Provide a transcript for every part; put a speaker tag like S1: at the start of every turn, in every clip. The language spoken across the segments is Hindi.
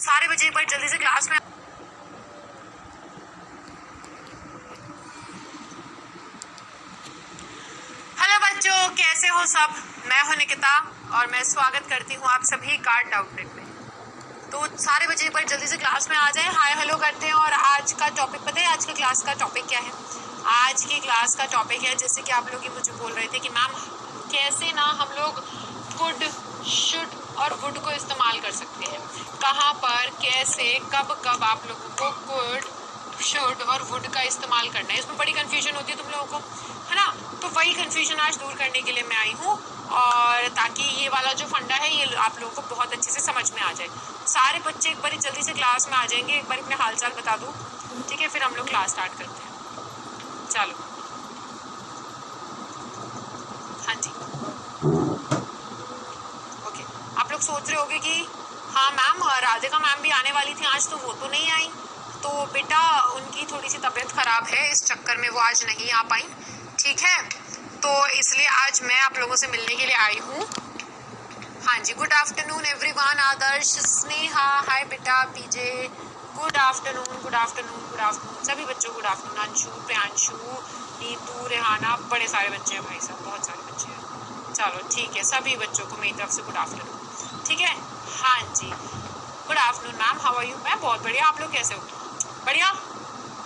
S1: सारे बच्चे एक बार जल्दी से क्लास में। हेलो बच्चों, कैसे हो सब? मैं हूं निकिता और मैं स्वागत करती हूं आप सभी का डाउटनेट में। तो सारे बच्चे एक बार जल्दी से क्लास में आ जाएं, हाय हेलो करते हैं। और आज का टॉपिक पता है आज की क्लास का टॉपिक क्या है? आज की क्लास का टॉपिक है, जैसे कि आप लोग मुझे बोल रहे थे कि मैम कैसे ना हम लोग कुड, शुड और वुड को इस्तेमाल कर सकते हैं, कहाँ पर, कैसे, कब कब आप लोगों को कुड, शुड और वुड का इस्तेमाल करना है। इसमें बड़ी कंफ्यूजन होती है तुम लोगों को, है ना? तो वही कंफ्यूजन आज दूर करने के लिए मैं आई हूँ, और ताकि ये वाला जो फंडा है ये आप लोगों को बहुत अच्छे से समझ में आ जाए। सारे बच्चे एक बार जल्दी से क्लास में आ जाएंगे, एक बार अपने हाल चाल बता दो, ठीक है? फिर हम लोग क्लास स्टार्ट करते हैं। चलो, हाँ जी, ओके। आप लोग सोच रहे होंगे कि हाँ मैम राधिका मैम भी आने वाली थी आज, तो वो तो नहीं आई। तो बेटा उनकी थोड़ी सी तबीयत खराब है, इस चक्कर में वो आज नहीं आ पाई, ठीक है? तो इसलिए आज मैं आप लोगों से मिलने के लिए आई हूँ। हाँ जी, good afternoon everyone. Adarsh, Sneha, hi बेटा, PJ, good afternoon, good afternoon, good afternoon सभी बच्चों, गुड आफ्टरनून। अंशु, प्रियांशु, नीतू, रेहाना, बड़े सारे बच्चे हैं भाई साहब, बहुत सारे बच्चे हैं। चलो ठीक है, सभी बच्चों को मेरी तरफ से गुड आफ्टरनून, ठीक है? हाँ जी, good afternoon ma'am, how are you? मैं बहुत बढ़िया, आप लोग कैसे हो? बढ़िया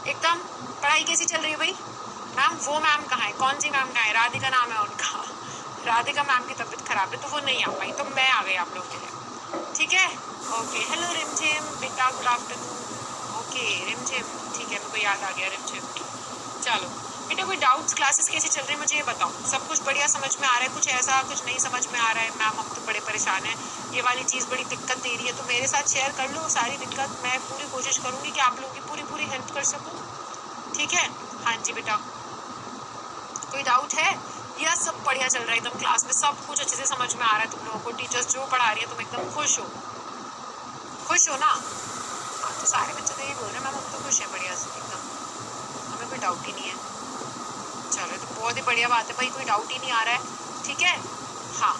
S1: एकदम। पढ़ाई कैसी चल रही है भाई? मैम वो मैम कहाँ है? कौन सी मैम कहाँ है? राधिका नाम है उनका। राधिका मैम की तबीयत खराब है तो वो नहीं आ पाई, तो मैं आ गई आप लोगों के लिए, ठीक है? ओके, हेलो रिमझिम बेटा, गुड आफ्टरनून। ओके रिमझिम, ठीक है, मेरे को याद आ गया रिमझिम। चलो बेटा, कोई डाउट्स? क्लासेस कैसी चल रही है मुझे ये बताओ। सब कुछ बढ़िया समझ में आ रहा है? कुछ ऐसा कुछ नहीं समझ में आ रहा है? मैम हम तो बड़े परेशान हैं, ये वाली चीज़ बड़ी दिक्कत दे रही है, तो मेरे साथ शेयर कर लो सारी दिक्कत। मैं पूरी कोशिश करूँगी कि आप लोगों की पूरी हेल्प कर सकूँ, ठीक है? हाँ जी बेटा, कोई डाउट है? यह सब बढ़िया चल रहा है एकदम, क्लास में सब कुछ अच्छे से समझ में आ रहा है तुम लोगों को, टीचर्स जो पढ़ा रही है तुम एकदम खुश हो ना? हाँ, तो सारे बच्चे तो यही बोल रहे हैं मैम हम तो खुश हैं बढ़िया से एकदम, हमें कोई डाउट ही नहीं है। चलो तो बहुत ही बढ़िया बात है भाई, कोई डाउट ही नहीं आ रहा है, ठीक है? हाँ,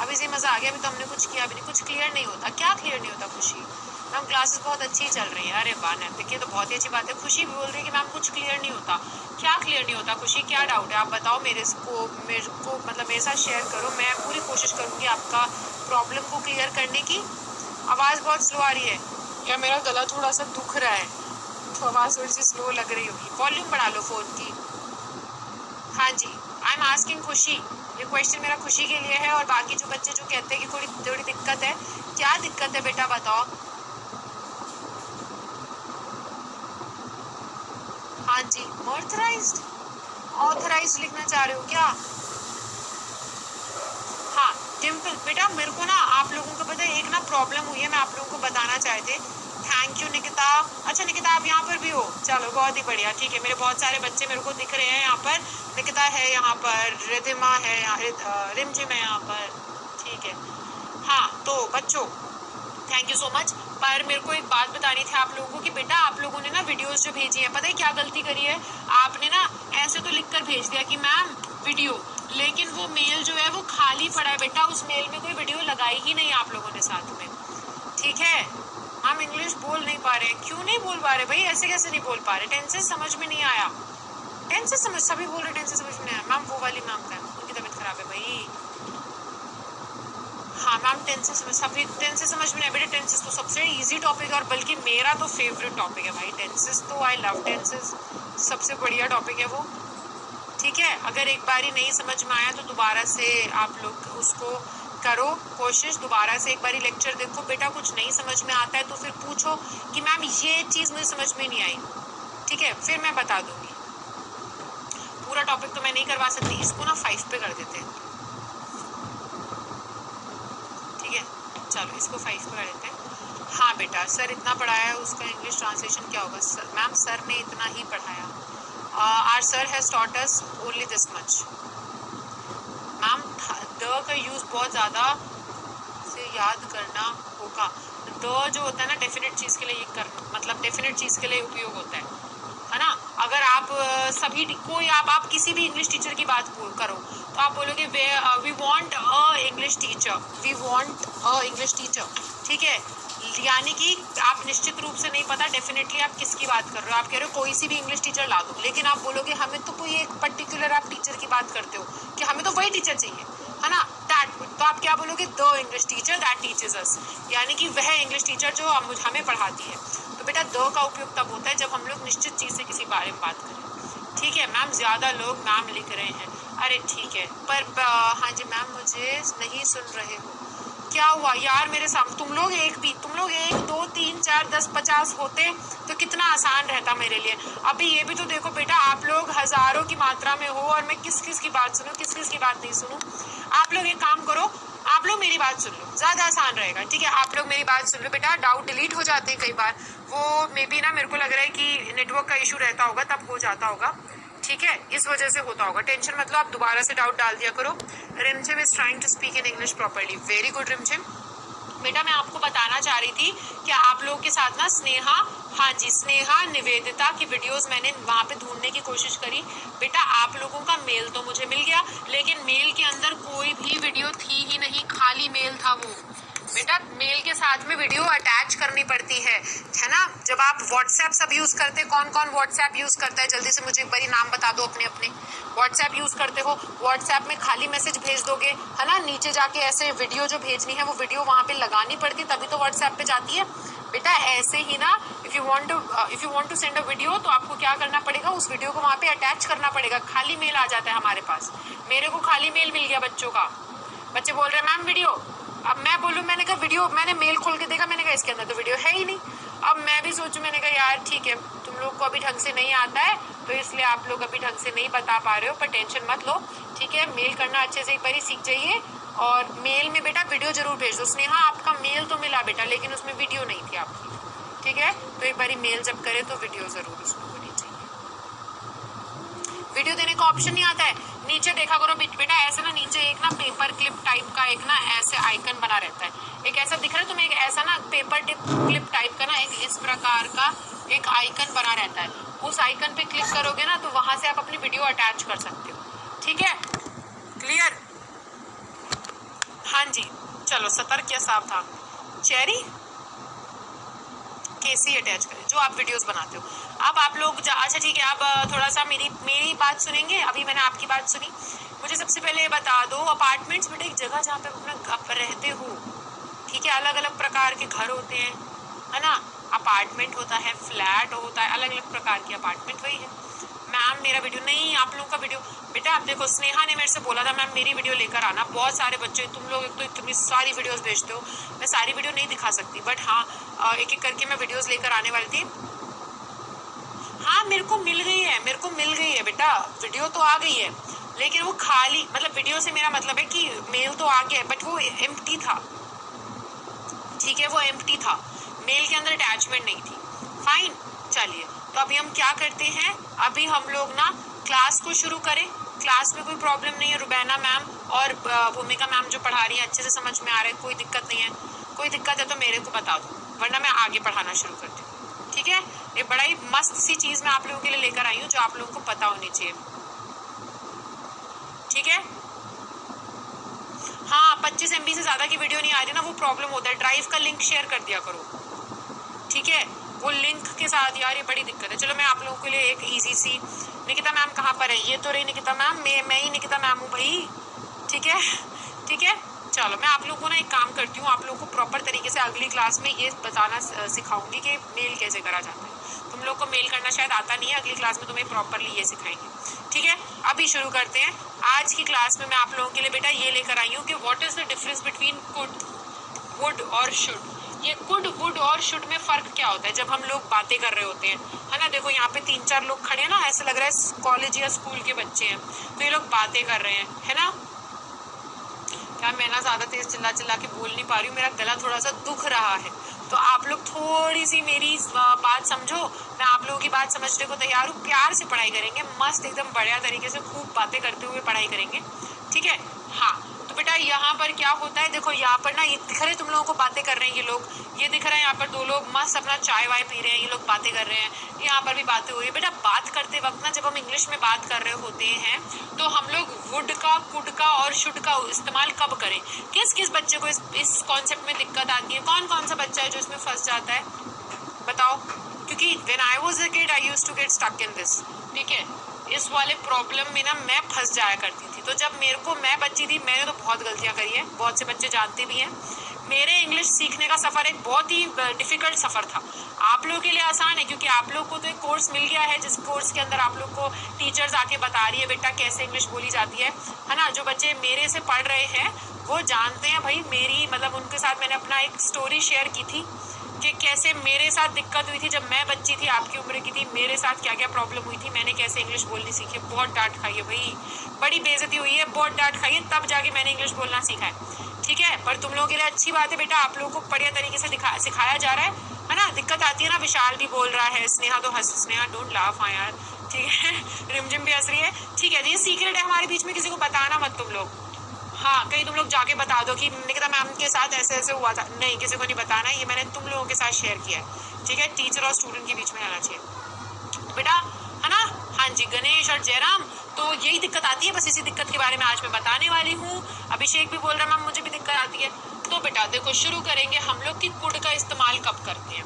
S1: अभी से मज़ा आ गया। अभी तो हमने कुछ किया, अभी कुछ क्लियर नहीं होता। क्या क्लियर नहीं होता? खुशी मैम क्लासेस बहुत अच्छी चल रही है। अरे वाह नैतिक, ये तो बहुत ही अच्छी बात है। खुशी भी बोल रही है कि मैम कुछ क्लियर नहीं होता। क्या क्लियर नहीं होता खुशी? क्या डाउट है आप बताओ मेरे को मतलब मेरे साथ शेयर करो, मैं पूरी कोशिश करूँगी आपका प्रॉब्लम को क्लियर करने की। आवाज़ बहुत स्लो आ रही है या मेरा गला थोड़ा सा दुख रहा है तो आवाज़ थोड़ी सी स्लो लग रही होगी? वॉल्यूम बढ़ा लो फ़ोन की। हाँ जी, आई एम आस्किंग खुशी, ये क्वेश्चन मेरा खुशी के लिए है। और बाकी जो बच्चे जो कहते हैं कि थोड़ी दिक्कत है, क्या दिक्कत है बेटा बताओ? हाँ जी, ऑथराइज्ड, ऑथराइज्ड लिखना चाह रहे हो क्या? हाँ डिम्पल बेटा, मेरे को ना आप लोगों को पता है एक ना प्रॉब्लम हुई है, मैं आप लोगों को बताना चाहते। Thank you Nikita. अच्छा निकिता आप यहाँ पर भी हो? चलो बहुत ही बढ़िया, ठीक है। मेरे बहुत सारे बच्चे मेरे को दिख रहे हैं यहाँ पर। निकिता है यहाँ पर, रिधिमा है यहाँ, रिमझिम है यहाँ पर, ठीक है। हाँ तो बच्चों थैंक यू सो मच। पर मेरे को एक बात बतानी थी आप लोगों को कि बेटा आप लोगों ने ना वीडियोस जो भेजी है, पता है क्या गलती करी है आपने? ना ऐसे तो लिख कर भेज दिया कि मैम वीडियो, लेकिन वो मेल जो है वो खाली पड़ा है बेटा, उस मेल में कोई वीडियो लगाई ही नहीं आप लोगों ने साथ में, ठीक है? हम इंग्लिश बोल नहीं पा रहे हैं। क्यों नहीं बोल पा रहे भाई? ऐसे कैसे नहीं बोल पा रहे? टेंसेस समझ में नहीं आया? टेंसेस समझ, सभी बोल रहे टेंसेस समझ में नहीं आया। मैम वो वाली मैम का उनकी तबीयत खराब है भाई। हाँ मैम टेंसेस समझ, सभी टेंसेस समझ में नहीं बेटा। टेंसेस तो सबसे इजी टॉपिक है और बल्कि मेरा तो फेवरेट टॉपिक है भाई टेंसेस, तो आई लव टेंसेस, सबसे बढ़िया टॉपिक है वो, ठीक है? अगर एक बार ही नहीं समझ में आया तो दोबारा से आप लोग उसको करो कोशिश, दोबारा से एक बार लेक्चर देखो। बेटा कुछ नहीं समझ में आता है तो फिर पूछो कि मैम ये चीज़ मुझे समझ में नहीं आई, ठीक है? फिर मैं बता दूंगी। पूरा टॉपिक तो मैं नहीं करवा सकती, इसको ना 5 पे कर देते हैं, ठीक है? चलो इसको 5 पे कर देते हैं। हाँ बेटा सर इतना पढ़ाया है, उसका इंग्लिश ट्रांसलेशन क्या होगा? सर मैम सर ने इतना ही पढ़ाया, our sir has taught us only this much. Ma'am the का यूज़ बहुत ज़्यादा से याद करना होगा। द जो होता है ना डेफिनेट चीज़ के लिए करना, मतलब डेफिनेट चीज़ के लिए उपयोग होता है ना? अगर आप सभी कोई आप किसी भी इंग्लिश टीचर की बात करो तो आप बोलोगे we want a English teacher, we want a English teacher, ठीक है? यानी कि आप निश्चित रूप से नहीं पता डेफिनेटली आप किसकी बात कर रहे हो। आप कह रहे हो कोई सी भी इंग्लिश टीचर ला दो, लेकिन आप बोलोगे हमें तो कोई एक पर्टिकुलर आप टीचर की बात करते हो कि हमें तो वही टीचर चाहिए, है ना, दैट। तो आप क्या बोलोगे, the English teacher that teachers us, यानी कि वह इंग्लिश टीचर जो हमें पढ़ाती है। तो बेटा द का उपयोग तब होता है जब हम लोग निश्चित चीज़ से किसी बारे में बात करें। ठीक है मैम, ज़्यादा लोग मैम लिख रहे हैं। अरे ठीक है, पर हाँ जी मैम मुझे नहीं सुन रहे हो, क्या हुआ यार मेरे सामने? तुम लोग एक 2 3 4 10 50 होते तो कितना आसान रहता मेरे लिए। अभी ये भी तो देखो बेटा, आप लोग हजारों की मात्रा में हो और मैं किस किस की बात सुनूं, किस किस की बात नहीं सुनूं। आप लोग एक काम करो, आप लोग मेरी बात सुन लो, ज्यादा आसान रहेगा। ठीक है, आप लोग मेरी बात सुन लो बेटा। डाउट डिलीट हो जाते हैं कई बार, वो मे बी ना, मेरे को लग रहा है कि नेटवर्क का इशू रहता होगा, तब हो जाता होगा। ठीक है, इस वजह से होता होगा, टेंशन मत लो, आप दोबारा से डाउट डाल दिया करो। Rimjhim is trying to speak in English properly, very good Rimjhim. बेटा मैं आपको बताना चाह रही थी कि आप लोगों के साथ ना स्नेहा, हाँ जी स्नेहा, निवेदिता की वीडियोस मैंने वहाँ पे ढूंढने की कोशिश करी। बेटा आप लोगों का मेल तो मुझे मिल गया, लेकिन मेल के अंदर कोई भी वीडियो थी ही नहीं, खाली मेल था वो। बेटा मेल के साथ में वीडियो अटैच करनी पड़ती है ना। जब आप व्हाट्सएप सब यूज करते, कौन कौन व्हाट्सएप यूज करता है, जल्दी से मुझे एक बारी नाम बता दो अपने अपने। व्हाट्सएप यूज करते हो, व्हाट्सएप में खाली मैसेज भेज दोगे, है ना, नीचे जाके ऐसे वीडियो जो भेजनी है वो वीडियो वहाँ पे लगानी पड़ती, तभी तो व्हाट्सएप पे जाती है। बेटा ऐसे ही ना, if you want to send a video, तो आपको क्या करना पड़ेगा, उस वीडियो को वहाँ पे अटैच करना पड़ेगा। खाली मेल आ जाता है हमारे पास, मेरे को खाली मेल मिल गया बच्चों का। बच्चे बोल रहे हैं मैम वीडियो, अब मैं बोलूँ, मैंने कहा वीडियो, मैंने मेल खोल के देखा, मैंने कहा इसके अंदर तो वीडियो है ही नहीं। अब मैं भी सोचूं, मैंने कहा यार ठीक है, तुम लोग को अभी ढंग से नहीं आता है तो इसलिए आप लोग अभी ढंग से नहीं बता पा रहे हो, पर टेंशन मत लो। ठीक है, मेल करना अच्छे से एक बार सीख जाइए, और मेल में बेटा वीडियो जरूर भेज दो। स्नेहा आपका मेल तो मिला बेटा, लेकिन उसमें वीडियो नहीं थी आपकी। ठीक है, तो एक बार मेल जब करे तो वीडियो जरूर उसमें होनी चाहिए। वीडियो देने का ऑप्शन नहीं आता है, नीचे देखा करो बेटा, ऐसे ना नीचे एक ना पेपर क्लिप टाइप का एक ना ऐसे आइकन बना रहता है, एक ऐसा दिख रहा है तुम्हें, एक ऐसा ना पेपर क्लिप टाइप का ना एक इस प्रकार का एक आइकन बना रहता है। उस आइकन पे क्लिक करोगे ना तो वहां से आप अपनी वीडियो अटैच कर सकते हो। ठीक है, क्लियर? हाँ जी, चलो सतर्क या सावधान। चेरी कैसी अटैच करें जो आप वीडियोस बनाते हो। अब आप लोग अच्छा ठीक है, आप थोड़ा सा मेरी बात सुनेंगे। अभी मैंने आपकी बात सुनी, मुझे सबसे पहले बता दो, अपार्टमेंट्स बेटा एक जगह जहाँ पे अपना रहते हो। ठीक है, अलग अलग प्रकार के घर होते हैं, है ना, अपार्टमेंट होता है, फ्लैट होता है, अलग अलग प्रकार के अपार्टमेंट। वही है मैम मेरा वीडियो नहीं, आप लोगों का वीडियो। बेटा आप देखो, स्नेहा ने मेरे से बोला था मैम मेरी वीडियो लेकर आना। बहुत सारे बच्चे, तुम लोग एक तो इतनी सारी वीडियोस भेजते हो, मैं सारी वीडियो नहीं दिखा सकती, बट हाँ एक एक करके मैं वीडियोस लेकर आने वाली थी। हाँ मेरे को मिल गई है बेटा, वीडियो तो आ गई है, लेकिन वो खाली, मतलब वीडियो से मेरा मतलब है कि मेल तो आ गया है, बट वो एम्प्टी था। ठीक है, वो एम्प्टी था, मेल के अंदर अटैचमेंट नहीं थी। फाइन, चलिए तो अभी हम क्या करते हैं, अभी हम लोग ना क्लास को शुरू करें। क्लास में कोई प्रॉब्लम नहीं है, रुबैना मैम और भूमिका मैम जो पढ़ा रही है अच्छे से समझ में आ रहा है, कोई दिक्कत नहीं है। कोई दिक्कत है तो मेरे को बता दो, वरना मैं आगे पढ़ाना शुरू करती हूँ। ठीक है, ये बड़ा ही मस्त सी चीज मैं आप लोगों के लिए लेकर आई हूँ जो आप लोगों को पता होनी चाहिए। ठीक है, हाँ 25 MB से ज्यादा की वीडियो नहीं आ रही ना, वो प्रॉब्लम होता है। ड्राइव का लिंक शेयर कर दिया करो, ठीक है, वो लिंक के साथ। यार ये बड़ी दिक्कत है। चलो मैं आप लोगों के लिए एक इजी सी, निकिता मैम कहाँ पर है, ये तो रही निकिता मैम, मैं ही निकिता मैम हूँ भाई। ठीक है, ठीक है, चलो मैं आप लोगों को ना एक काम करती हूँ, आप लोगों को प्रॉपर तरीके से अगली क्लास में ये बताना सिखाऊंगी कि मेल कैसे करा जाता है। तुम लोग को मेल करना शायद आता नहीं है, अगली क्लास में तुम्हें प्रॉपरली ये सिखाएंगे। ठीक है, अभी शुरू करते हैं। आज की क्लास में मैं आप लोगों के लिए बेटा ये लेकर आई हूँ कि what is the difference between could, would और शुड। ये कुड, वुड और शुड में फर्क क्या होता है जब हम लोग बातें कर रहे होते हैं, है ना। देखो यहाँ पे 3-4 लोग खड़े हैं ना, ऐसे लग रहा है कॉलेज या स्कूल के बच्चे हैं, तो ये लोग बातें कर रहे हैं, है ना। क्या मैं ना ज्यादा तेज चिल्ला चिल्ला के बोल नहीं पा रही हूँ, मेरा गला थोड़ा सा दुख रहा है, तो आप लोग थोड़ी सी मेरी बात समझो। मैं आप लोगों की बात समझने को तैयार हूँ, प्यार से पढ़ाई करेंगे, मस्त एकदम बढ़िया तरीके से खूब बातें करते हुए पढ़ाई करेंगे। ठीक है, हाँ तो बेटा यहाँ पर क्या होता है, देखो यहाँ पर ना ये दिख रहे तुम लोगों को बातें कर रहे हैं ये लोग, ये दिख रहा है यहाँ पर दो लोग मस्त अपना चाय वाय पी रहे हैं, ये लोग बातें कर रहे हैं, यहाँ पर भी बातें हो रही है। बेटा बात करते वक्त ना जब हम इंग्लिश में बात कर रहे होते हैं तो हम लोग वुड का, कुड का और शुड का इस्तेमाल कब करें? किस किस बच्चे को इस कॉन्सेप्ट में दिक्कत आती है? कौन कौन सा बच्चा है जो इसमें फंस जाता है, बताओ? क्योंकि when I was a kid I used to get stuck in this, ठीक है, इस वाले प्रॉब्लम में ना मैं फंस जाया करती थी। तो जब मैं बच्ची थी मैंने तो बहुत गलतियां करी है, बहुत से बच्चे जानते भी हैं। मेरे इंग्लिश सीखने का सफ़र एक बहुत ही डिफ़िकल्ट सफ़र था। आप लोगों के लिए आसान है क्योंकि आप लोग को तो एक कोर्स मिल गया है जिस कोर्स के अंदर आप लोग को टीचर्स आके बता रही है बेटा कैसे इंग्लिश बोली जाती है ना। जो बच्चे मेरे से पढ़ रहे हैं वो जानते हैं भाई, मेरी मतलब उनके साथ मैंने अपना एक स्टोरी शेयर की थी कि कैसे मेरे साथ दिक्कत हुई थी जब मैं बच्ची थी, आपकी उम्र की थी, मेरे साथ क्या क्या प्रॉब्लम हुई थी, मैंने कैसे इंग्लिश बोलनी सीखी। बहुत डांट खाई है भाई, बड़ी बेइज्जती हुई है, बहुत डांट खाई है, तब जाके मैंने इंग्लिश बोलना सीखा है, ठीक है। पर तुम लोगों के लिए अच्छी बात है बेटा, आप लोगों को बढ़िया तरीके से सिखाया जा रहा है ना। दिक्कत आती है ना, विशाल भी बोल रहा है, स्नेहा तो हंस, स्नेहा डोंट लाफ, हाँ यार, ठीक है, रिमझिम भी हंस रही है, ठीक है। ये सीक्रेट है हमारे बीच में, किसी को बताना मत तुम लोग, हाँ, कहीं तुम लोग जाके बता दो कि निकिता मैम के साथ ऐसे ऐसे हुआ था, नहीं, किसी को नहीं बताना, ये मैंने तुम लोगों के साथ शेयर किया है, ठीक है। टीचर और स्टूडेंट के बीच में रहना चाहिए बेटा, है ना। हाँ जी, गणेश और जयराम, तो यही दिक्कत आती है, बस इसी दिक्कत के बारे में आज मैं बताने वाली हूँ। अभिषेक भी बोल रहा है मैम मुझे भी दिक्कत आती है। तो बेटा देखो, शुरू करेंगे हम लोग कि कुड का इस्तेमाल कब करते हैं।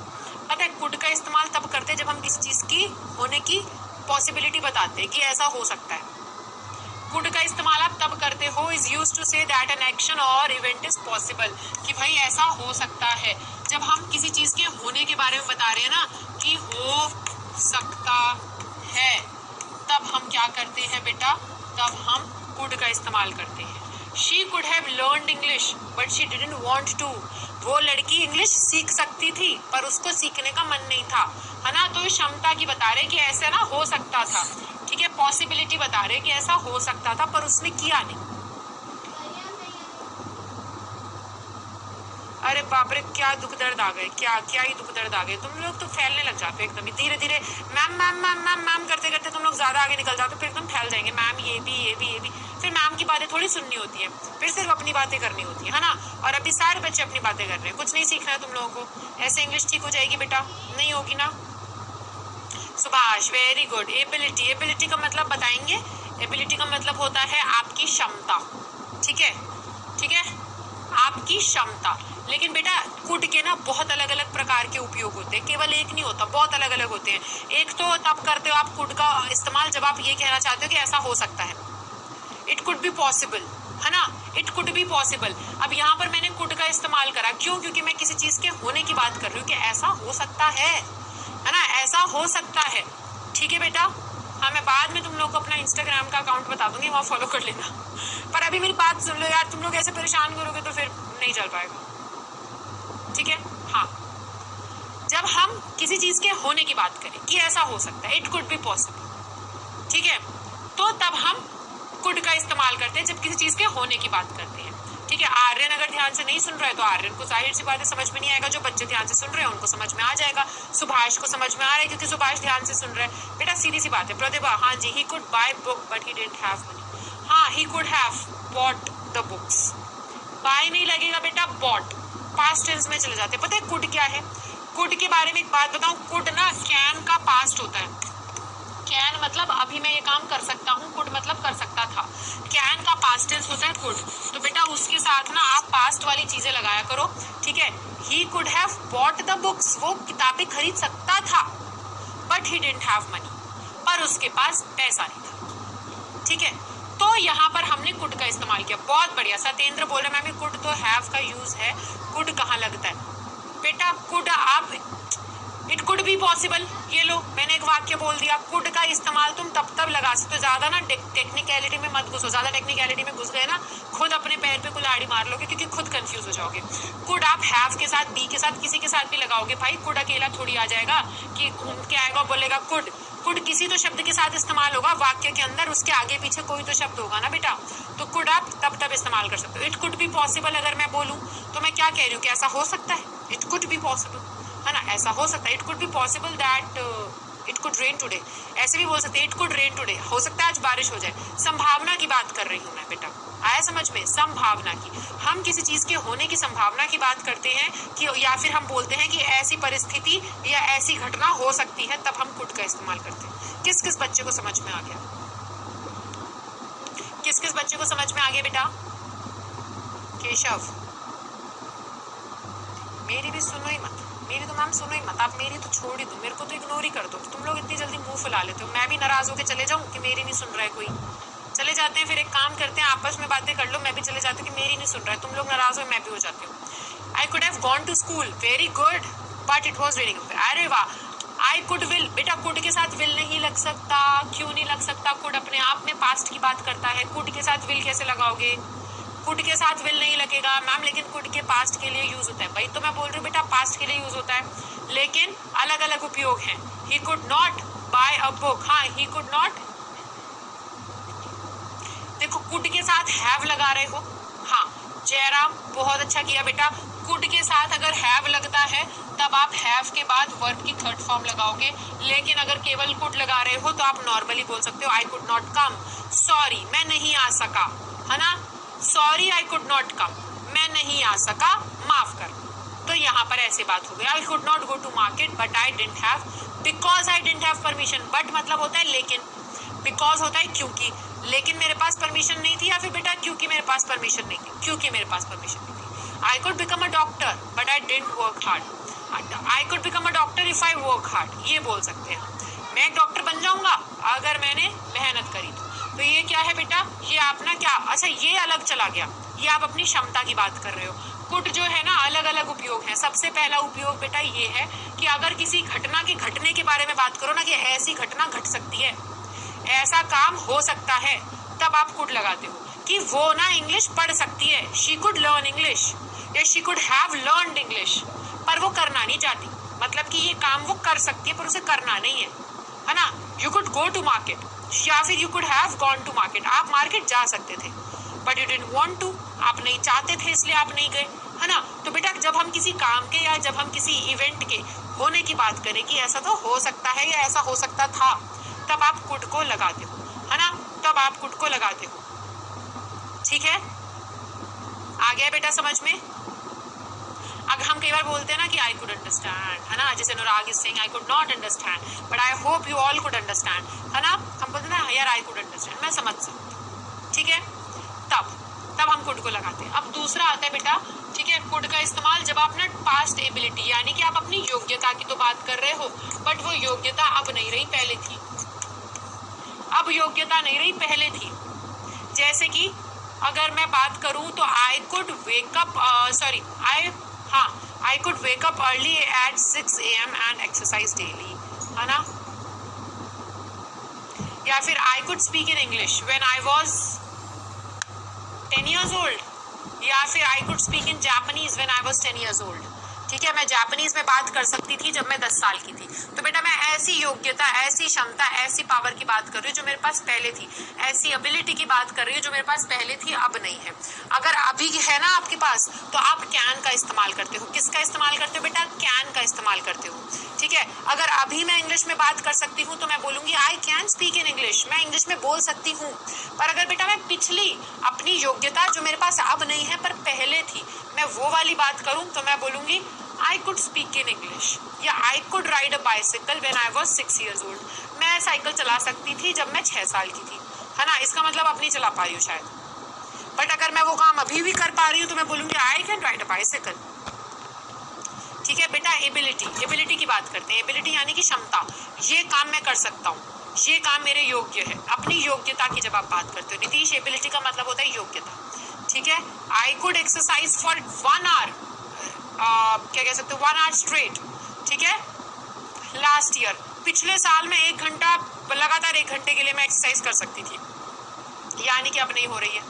S1: पता है कुड का इस्तेमाल तब करते हैं जब हम किसी चीज़ की होने की पॉसिबिलिटी बताते हैं कि ऐसा हो सकता है। कुड का इस्तेमाल आप तब करते हो, is use to say that an action और इवेंट इज पॉसिबल, कि भाई ऐसा हो सकता है। जब हम किसी चीज़ के होने के बारे में बता रहे हैं ना कि हो सकता है, तब हम क्या करते हैं बेटा, तब हम कुड का इस्तेमाल करते हैं। She could have learned English but she didn't want to, वो लड़की इंग्लिश सीख सकती थी पर उसको सीखने का मन नहीं था, है ना। तो क्षमता की बता रहे कि ऐसे ना हो सकता था, ठीक है, पॉसिबिलिटी बता रहे कि ऐसा हो सकता था पर उसने किया नहीं। अरे बाप रे, क्या दुख दर्द आ गए, क्या ही दुख दर्द आ गए। तुम लोग तो फैलने लग जाते हो एकदम ही, धीरे धीरे ma'am ma'am ma'am ma'am ma'am करते करते तुम लोग ज्यादा आगे निकल जाते हो, फिर एकदम फैल जाएंगे। मैम ये भी, फिर मैम की बातें थोड़ी सुननी होती है, फिर सिर्फ अपनी बातें करनी होती है ना। और अभी सारे बच्चे अपनी बातें कर रहे हैं, कुछ नहीं सीखना है तुम लोगों को। ऐसे इंग्लिश ठीक हो जाएगी बेटा? नहीं होगी ना। Subhash very good. एबिलिटी का मतलब बताएंगे। एबिलिटी का मतलब होता है आपकी क्षमता, ठीक है, आपकी क्षमता। लेकिन बेटा कुड के ना बहुत अलग अलग प्रकार के उपयोग होते हैं, केवल एक नहीं होता, बहुत अलग अलग होते हैं। एक तो तब करते हो आप कुड का इस्तेमाल जब आप ये कहना चाहते हो कि ऐसा हो सकता है, इट कुड बी पॉसिबल, है ना, इट कुड बी पॉसिबल। अब यहाँ पर मैंने कुड का इस्तेमाल करा, क्यों? क्योंकि मैं किसी चीज के होने की बात कर रही हूँ कि ऐसा हो सकता है ना, ऐसा हो सकता है, ठीक है बेटा। हाँ, मैं बाद में तुम लोग को अपना इंस्टाग्राम का अकाउंट बता दूंगी, वहाँ फॉलो कर लेना। पर अभी मेरी बात सुन लो यार, तुम लोग ऐसे परेशान करोगे तो फिर नहीं चल पाएगा, ठीक है। हाँ, जब हम किसी चीज के होने की बात करें कि ऐसा हो सकता है, इट कुड बी पॉसिबल, ठीक है, तो तब हम कुड का इस्तेमाल करते हैं जब किसी चीज के होने की बात करते हैं, ठीक है। आर्यन अगर ध्यान से नहीं सुन रहा है तो आर्यन को जाहिर सी बात है समझ में नहीं आएगा, जो बच्चे ध्यान से सुन रहे हैं उनको समझ में आ जाएगा। सुभाष को समझ में आ रहा है क्योंकि सुभाष ध्यान से सुन रहा है। बेटा सीधी सी बात है। प्रतिभा, हाँ जी, he could buy book but he didn't have money. हाँ, he could have bought the books. Buy नहीं लगेगा बेटा, बॉट, पास्ट टेंस में चले जाते हैं। पता है कुड क्या है? कुड के बारे में एक बात बताऊं, कुड ना कैन का पास्ट होता है। कैन मतलब अभी मैं ये काम कर सकता हूँ, कुड मतलब कर सकता था। कैन का पास्ट टेंस होता है कुड, तो बेटा उसके साथ ना आप पास्ट वाली चीजें लगाया करो, ठीक है। ही could have bought the books, वो किताबें खरीद सकता था, but he didn't have money, पर उसके पास पैसा नहीं था, ठीक है। तो यहाँ पर हमने कुड का इस्तेमाल किया। बहुत बढ़िया। सत्येंद्र बोल रहे मैम कुड तो हैव का यूज है, कुड कहाँ लगता है बेटा? कुड आप इट कुड बी पॉसिबल, ये लो मैंने एक वाक्य बोल दिया। कुड का इस्तेमाल तुम तब लगा सकते हो, ज्यादा ना टेक्निकलिटी में मत घुसो। ज्यादा टेक्निकलिटी में घुस गए ना खुद अपने पैर पे कुल्हाड़ी मार लोगे, क्योंकि खुद कंफ्यूज हो जाओगे। कुड आप हैव के साथ, बी के साथ, किसी के साथ भी लगाओगे भाई। कुड अकेला थोड़ी आ जाएगा कि घूम के आएगा बोलेगा कुड। कुड किसी तो शब्द के साथ इस्तेमाल होगा वाक्य के अंदर, उसके आगे पीछे कोई तो शब्द होगा ना बेटा, तो कुड आप तब इस्तेमाल कर सकते हो। इट कुड बी पॉसिबल अगर मैं बोलूं तो मैं क्या कह रही हूँ कि ऐसा हो सकता है, इट कुड बी पॉसिबल, है ना, ऐसा हो सकता है। It could be possible that it could rain today, ऐसे भी बोल सकते हैं इट कुड रेन टुडे, हो सकता है आज बारिश हो जाए। संभावना की बात कर रही हूँ मैं बेटा, आया समझ में? संभावना की, हम किसी चीज के होने की संभावना की बात करते हैं कि, या फिर हम बोलते हैं कि ऐसी परिस्थिति या ऐसी घटना हो सकती है, तब हम कुड का इस्तेमाल करते हैं। किस किस बच्चे को समझ में आ गया? किस किस बच्चे को समझ में आ गया बेटा? केशव, मेरी भी सुनो ही मत, मेरी तो मैम सुनो ही मत, आप मेरी तो छोड़ ही दो, मेरे को तो इग्नोर ही कर दो। तुम लोग इतनी जल्दी मुंह फुला लेते हो, मैं भी नाराज होकर चले जाऊं कि मेरी नहीं सुन रहा है कोई? चले जाते हैं, फिर एक काम करते हैं, आपस में बातें कर लो, मैं भी चले जाती हूँ कि मेरी नहीं सुन रहा है, तुम लोग नाराज हो, मैं भी हो जाती हूँ। I could have gone to school, very good, but it was raining. अरे वाह, आई कुड विल, बेटा कुड के साथ विल नहीं लग सकता। क्यों नहीं लग सकता? कुड अपने आप में पास्ट की बात करता है, कुड के साथ विल कैसे लगाओगे? कुड के साथ विल नहीं लगेगा मैम, लेकिन कुड के पास्ट के लिए यूज होता है। भाई तो मैं बोल रही हूँ बेटा पास्ट के लिए यूज होता है, लेकिन अलग अलग उपयोग हैं। He could not buy a book, हाँ ही कुड नॉट, देखो कुड के साथ हैव लगा रहे हो, हाँ जयराम बहुत अच्छा किया बेटा। कुड के साथ अगर हैव लगता है तब आप हैव के बाद वर्ब की थर्ड फॉर्म लगाओगे, लेकिन अगर केवल कुड लगा रहे हो तो आप नॉर्मली बोल सकते हो I could not come, sorry मैं नहीं आ सका, है ना? Sorry I could not come, मैं नहीं आ सका, माफ कर। तो यहाँ पर ऐसे बात हो गई। I could not go to market but I didn't have, because I didn't have permission. But मतलब होता है लेकिन, बिकॉज होता है क्योंकि, लेकिन मेरे पास परमिशन नहीं थी, या फिर बेटा क्योंकि मेरे पास परमिशन नहीं थी, क्योंकि मेरे पास परमिशन नहीं थी। I could become a doctor but I didn't work hard, I could become a doctor if I work hard, ये बोल सकते हैं। मैं एक डॉक्टर बन जाऊंगा अगर मैंने मेहनत करी तो ये क्या है बेटा? ये आपना क्या, अच्छा ये अलग चला गया, ये आप अपनी क्षमता की बात कर रहे हो। कुड जो है ना अलग अलग उपयोग है। सबसे पहला उपयोग बेटा ये है कि अगर किसी घटना के घटने के बारे में बात करो ना, कि ऐसी घटना घट सकती है, ऐसा काम हो सकता है, तब आप कुड लगाते हो। कि वो ना इंग्लिश पढ़ सकती है, शी कुड लर्न इंग्लिश, या she could have learned English, पर वो करना नहीं चाहती, मतलब कि ये काम वो कर सकती है पर उसे करना नहीं है ना? You could go to market, या फिर you could have gone to market, आप मार्केट जा सकते थे but you didn't want to, आप नहीं चाहते थे इसलिए आप नहीं गए, है ना? तो बेटा जब हम किसी काम के या जब हम किसी इवेंट के होने की बात करें कि ऐसा तो हो सकता है या ऐसा हो सकता था, तब आप कुड को लगाते हो, है ना? तब आप कुड को लगाते हो, ठीक है? आ गया बेटा समझ में? अगर हम कई बार बोलते हैं ना कि आई कुड अंडरस्टैंड, है ना? जैसे Anurag is saying I could not understand but I hope you all could understand, है ना? हम बोलते हैं ना यार आई कुड अंडरस्टैंड, मैं समझ सकती हूँ, ठीक है? तब हम कुड को लगाते हैं। अब दूसरा आता है बेटा, ठीक है, कुड का इस्तेमाल जब आप ना पास्ट एबिलिटी, यानी कि आप अपनी योग्यता की तो बात कर रहे हो, बट वो योग्यता अब नहीं रही, पहले थी। अब योग्यता नहीं रही, पहले थी। जैसे कि अगर मैं बात करूं तो I could wake up, I could wake up early at 6 AM and exercise daily, है ना? या फिर I could speak in English when I was 10 years old, या फिर I could speak in Japanese when I was 10 years old, ठीक है? मैं जापानीज में बात कर सकती थी जब मैं 10 साल की थी। तो बेटा मैं ऐसी योग्यता, ऐसी क्षमता, ऐसी पावर की बात कर रही हूँ जो मेरे पास पहले थी, ऐसी एबिलिटी की बात कर रही हूँ जो मेरे पास पहले थी, अब नहीं है। अगर अभी है ना आपके पास, तो आप कैन का इस्तेमाल करते हो। किसका इस्तेमाल करते हो बेटा? कैन का इस्तेमाल करते हो, ठीक है? अगर अभी मैं इंग्लिश में बात कर सकती हूँ तो मैं बोलूंगी I can speak in English, मैं इंग्लिश में बोल सकती हूँ। पर अगर बेटा मैं पिछली अपनी योग्यता जो मेरे पास अब नहीं है पर पहले थी, मैं वो वाली बात करूँ तो मैं बोलूंगी I could speak in English, या I could ride a bicycle when I was 6 years old. मैं साइकिल चला सकती थी जब मैं 6 साल की थी, है ना? इसका मतलब अब नहीं चला पा रही हूँ शायद, बट अगर मैं वो काम अभी भी कर पा रही हूँ तो मैं बोलूँगी I can ride a bicycle, ठीक है बेटा? एबिलिटी की बात करते हैं। एबिलिटी यानी कि क्षमता, ये काम मैं कर सकता हूँ, ये काम मेरे योग्य है। अपनी योग्यता की जब आप बात करते हो नीतीश, एबिलिटी का मतलब होता है योग्यता, ठीक है? I could exercise for 1 hour, क्या कह सकते हो, 1 hour straight, ठीक है? लास्ट ईयर, पिछले साल में 1 घंटा लगातार, 1 घंटे के लिए मैं एक्सरसाइज कर सकती थी, यानी कि अब नहीं हो रही है,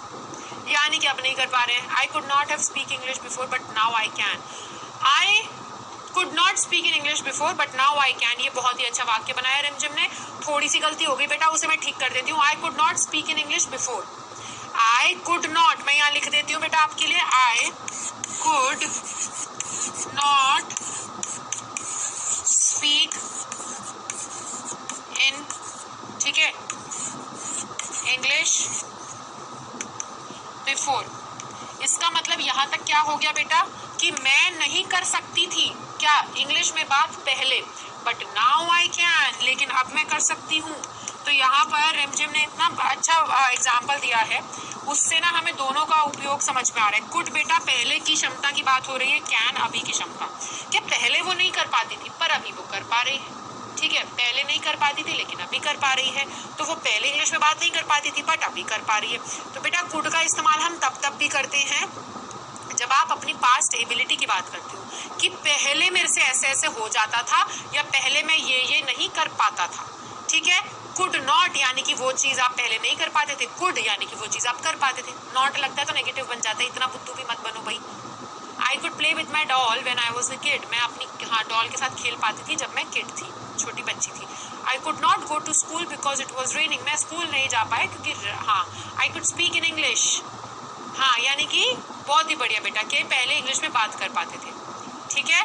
S1: यानी कि अब नहीं कर पा रहे हैं। आई could not have speak English before but now I can, I could not speak in English before but now I can. ये बहुत ही अच्छा वाक्य बनाया रिमझिम ने। थोड़ी सी गलती हो गई बेटा, उसे मैं ठीक कर देती हूँ। I could not speak in English before, I could not, मैं यहाँ लिख देती हूँ बेटा आपके लिए, आई कुड नॉट स्पीक क्या हो गया बेटा कि मैं नहीं कर सकती थी क्या इंग्लिश में बात पहले, बट नाउ आई कैन, लेकिन अब मैं कर सकती हूँ। तो यहाँ पर रिमझिम ने इतना अच्छा एग्जाम्पल दिया है, उससे ना हमें दोनों का उपयोग समझ में आ रहा है। कुड बेटा पहले की क्षमता की बात हो रही है, कैन अभी की क्षमता। क्या पहले वो नहीं कर पाती थी पर अभी वो कर पा रही है, ठीक है, पहले नहीं कर पाती थी लेकिन अभी कर पा रही है। तो वो पहले इंग्लिश में बात नहीं कर पाती थी बट अभी कर पा रही है। तो बेटा कुड का इस्तेमाल हम तब भी करते हैं जब आप अपनी पास्ट एबिलिटी की बात करते हो कि पहले मेरे से ऐसे ऐसे हो जाता था या पहले मैं ये नहीं कर पाता था, ठीक है। कुड नॉट यानी कि वो चीज आप पहले नहीं कर पाते थे, कुड यानी कि वो चीज आप कर पाते थे। नॉट लगता है तो नेगेटिव बन जाता है, इतना बुद्धू भी मत बनो भाई। I could play with my doll when I was a kid, मैं अपनी डॉल के साथ खेल पाती थी जब मैं किड थी, छोटी बच्ची थी। I could not go to school because it was raining, मैं स्कूल नहीं जा पाया क्योंकि I could speak in English, यानी कि बहुत ही बढ़िया बेटा कि पहले इंग्लिश में बात कर पाते थे, ठीक है।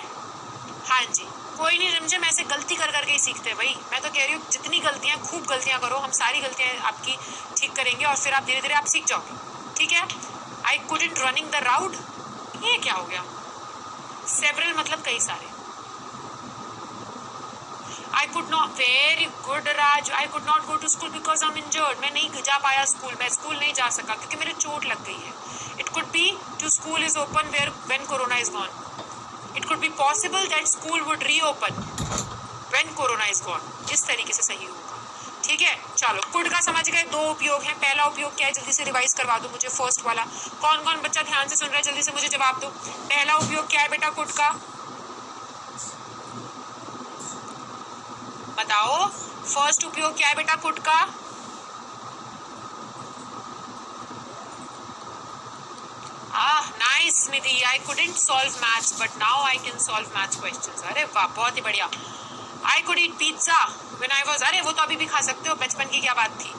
S1: जी, कोई नहीं रिमझिम, ऐसे गलती कर करके ही सीखते हैं भाई। मैं तो कह रही हूँ जितनी गलतियां, खूब गलतियां करो, हम सारी गलतियां आपकी ठीक करेंगे और फिर आप धीरे धीरे आप सीख जाओगे, ठीक है। I couldn't running the road, ये क्या हो गया, सेवरल मतलब कई सारे। I could not, very good Raj, I could not go to school because I am injured, मैं नहीं जा पाया स्कूल, मैं स्कूल नहीं जा सका क्योंकि मेरे चोट लग गई है। It could be to school is open where when corona is gone, it could be possible that school would reopen when corona is gone, इस तरीके से सही होगा, ठीक है। चलो कुड का समझ गए, दो उपयोग है। पहला उपयोग क्या है, जल्दी से रिवाइज करवा दो मुझे फर्स्ट वाला। कौन कौन बच्चा ध्यान से सुन रहा है, जल्दी से मुझे जवाब दो। पहला उपयोग क्या है बेटा कुड का, बताओ। फर्स्ट उपयोग क्या है बेटा कुड का, nice Nidhi, I couldn't solve maths but now I can solve maths questions, अरे वाह बहुत ही बढ़िया। I could eat pizza when I was, अरे वो तो अभी भी खा सकते हो, बचपन की क्या बात थी,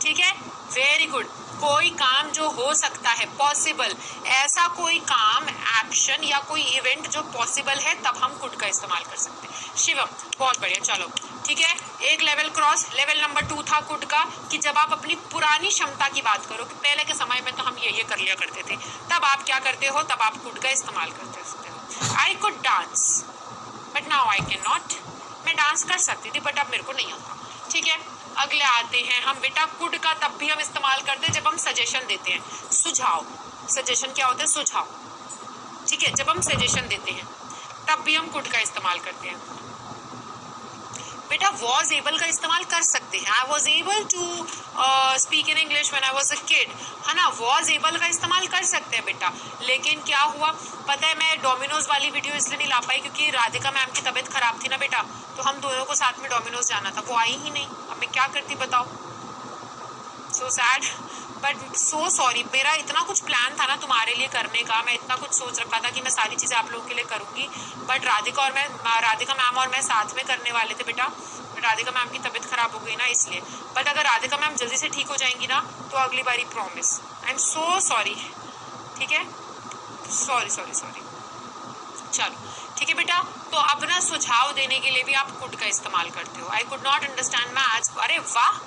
S1: ठीक है, वेरी गुड। कोई काम जो हो सकता है, पॉसिबल, ऐसा कोई काम, एक्शन या कोई इवेंट जो पॉसिबल है, तब हम कुड का इस्तेमाल कर सकते हैं। शिवम बहुत बढ़िया, चलो ठीक है, एक लेवल क्रॉस। लेवल नंबर 2 था कुड का कि जब आप अपनी पुरानी क्षमता की बात करो कि पहले के समय में तो हम ये कर लिया करते थे, तब आप क्या करते हो, तब आप कुड का इस्तेमाल करते हो। I could dance but now I can not, मैं डांस कर सकती थी बट अब मेरे को नहीं आता, ठीक है। अगले आते हैं हम बेटा, कुड का तब भी हम इस्तेमाल करते हैं जब हम सजेशन देते हैं, सुझाव। सजेशन क्या होता है, सुझाव, ठीक है। जब हम सजेशन देते हैं तब भी हम कुड का इस्तेमाल करते हैं। बेटा वॉज एबल का इस्तेमाल कर सकते हैं, I was able to speak in English when I was a kid, है ना, वॉज एबल का इस्तेमाल कर सकते हैं बेटा। लेकिन क्या हुआ पता है, मैं डोमिनोज वाली वीडियो इसलिए नहीं ला पाई क्योंकि राधिका मैम की तबीयत खराब थी ना बेटा, तो हम दोनों को साथ में डोमिनोज जाना था, वो आई ही नहीं, अब मैं क्या करती बताओ। So sad but so sorry, मेरा इतना कुछ प्लान था ना तुम्हारे लिए करने का, मैं इतना कुछ सोच रखा था कि मैं सारी चीज़ें आप लोगों के लिए करूँगी, बट राधिका मैम और मैं साथ में करने वाले थे बेटा, राधिका मैम की तबीयत खराब हो गई ना इसलिए। बट अगर राधिका मैम जल्दी से ठीक हो जाएंगी ना तो अगली बारी promise, I am so sorry, ठीक है, सॉरी सॉरी सॉरी। चलो ठीक है बेटा, तो अब ना सुझाव देने के लिए भी आप कुड का इस्तेमाल करते हो। I could not understand maths, अरे वाह,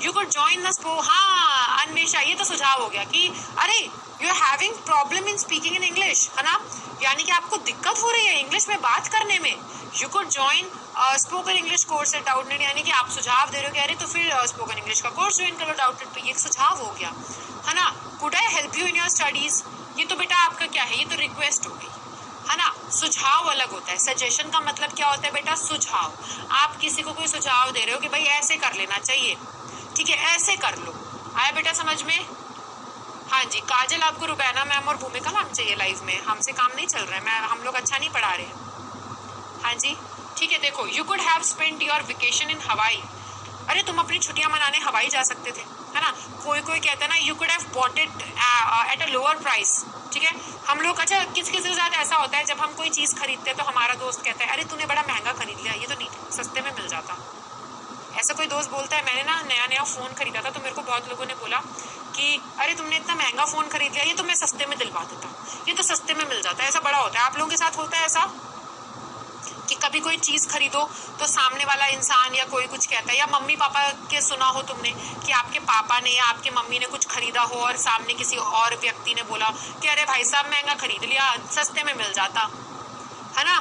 S1: यू कुड जॉइन द स्पो, हाँ अन्वेषा, ये तो सुझाव हो गया कि अरे you are having problem in speaking in English, है ना, यानी कि आपको दिक्कत हो रही है इंग्लिश में बात करने में। You could join spoken English course eight Doubtnut, यानी कि आप सुझाव दे रहे हो, कह रहे तो फिर स्पोकन इंग्लिश का कोर्स ज्वाइन करो डाउटनेट पे, ये सुझाव हो गया, है ना। Could I help you in your studies, ये तो बेटा आपका क्या है, ये तो रिक्वेस्ट हो गई, है ना। सुझाव अलग होता है, सजेशन का मतलब क्या होता है बेटा, सुझाव। आप किसी को कोई सुझाव दे रहे हो कि भाई ऐसे कर लेना चाहिए, ठीक है, ऐसे कर लो, आया बेटा समझ में। हाँ जी, काजल आपको रुबैना मैम और भूमिका मैम चाहिए लाइव में, हमसे काम नहीं चल रहा है, हम लोग अच्छा नहीं पढ़ा रहे हैं। हाँ जी ठीक है, देखो you could have spent your vacation in Hawaii, अरे तुम अपनी छुट्टियां मनाने हवाई जा सकते थे, है ना। कोई कहता है ना you could have bought it at a lower price, ठीक है। हम लोग अच्छा किसी के साथ ऐसा होता है जब हम कोई चीज़ खरीदते हैं तो हमारा दोस्त कहता है अरे तूने बड़ा महंगा खरीद लिया, ये तो नहीं सस्ते में मिल जाता। ऐसा कोई दोस्त बोलता है, मैंने ना नया फ़ोन खरीदा था तो मेरे को बहुत लोगों ने बोला कि अरे तुमने इतना महंगा फ़ोन खरीद लिया, ये तो मैं सस्ते में दिलवा देता, ये तो सस्ते में मिल जाता है, ऐसा बड़ा होता है। आप लोगों के साथ होता है ऐसा कि कभी कोई चीज़ खरीदो तो सामने वाला इंसान या कोई कुछ कहता है, या मम्मी पापा के सुना हो तुमने कि आपके पापा ने या आपके मम्मी ने कुछ खरीदा हो और सामने किसी और व्यक्ति ने बोला कि अरे भाई साहब महंगा खरीद लिया, सस्ते में मिल जाता, है ना,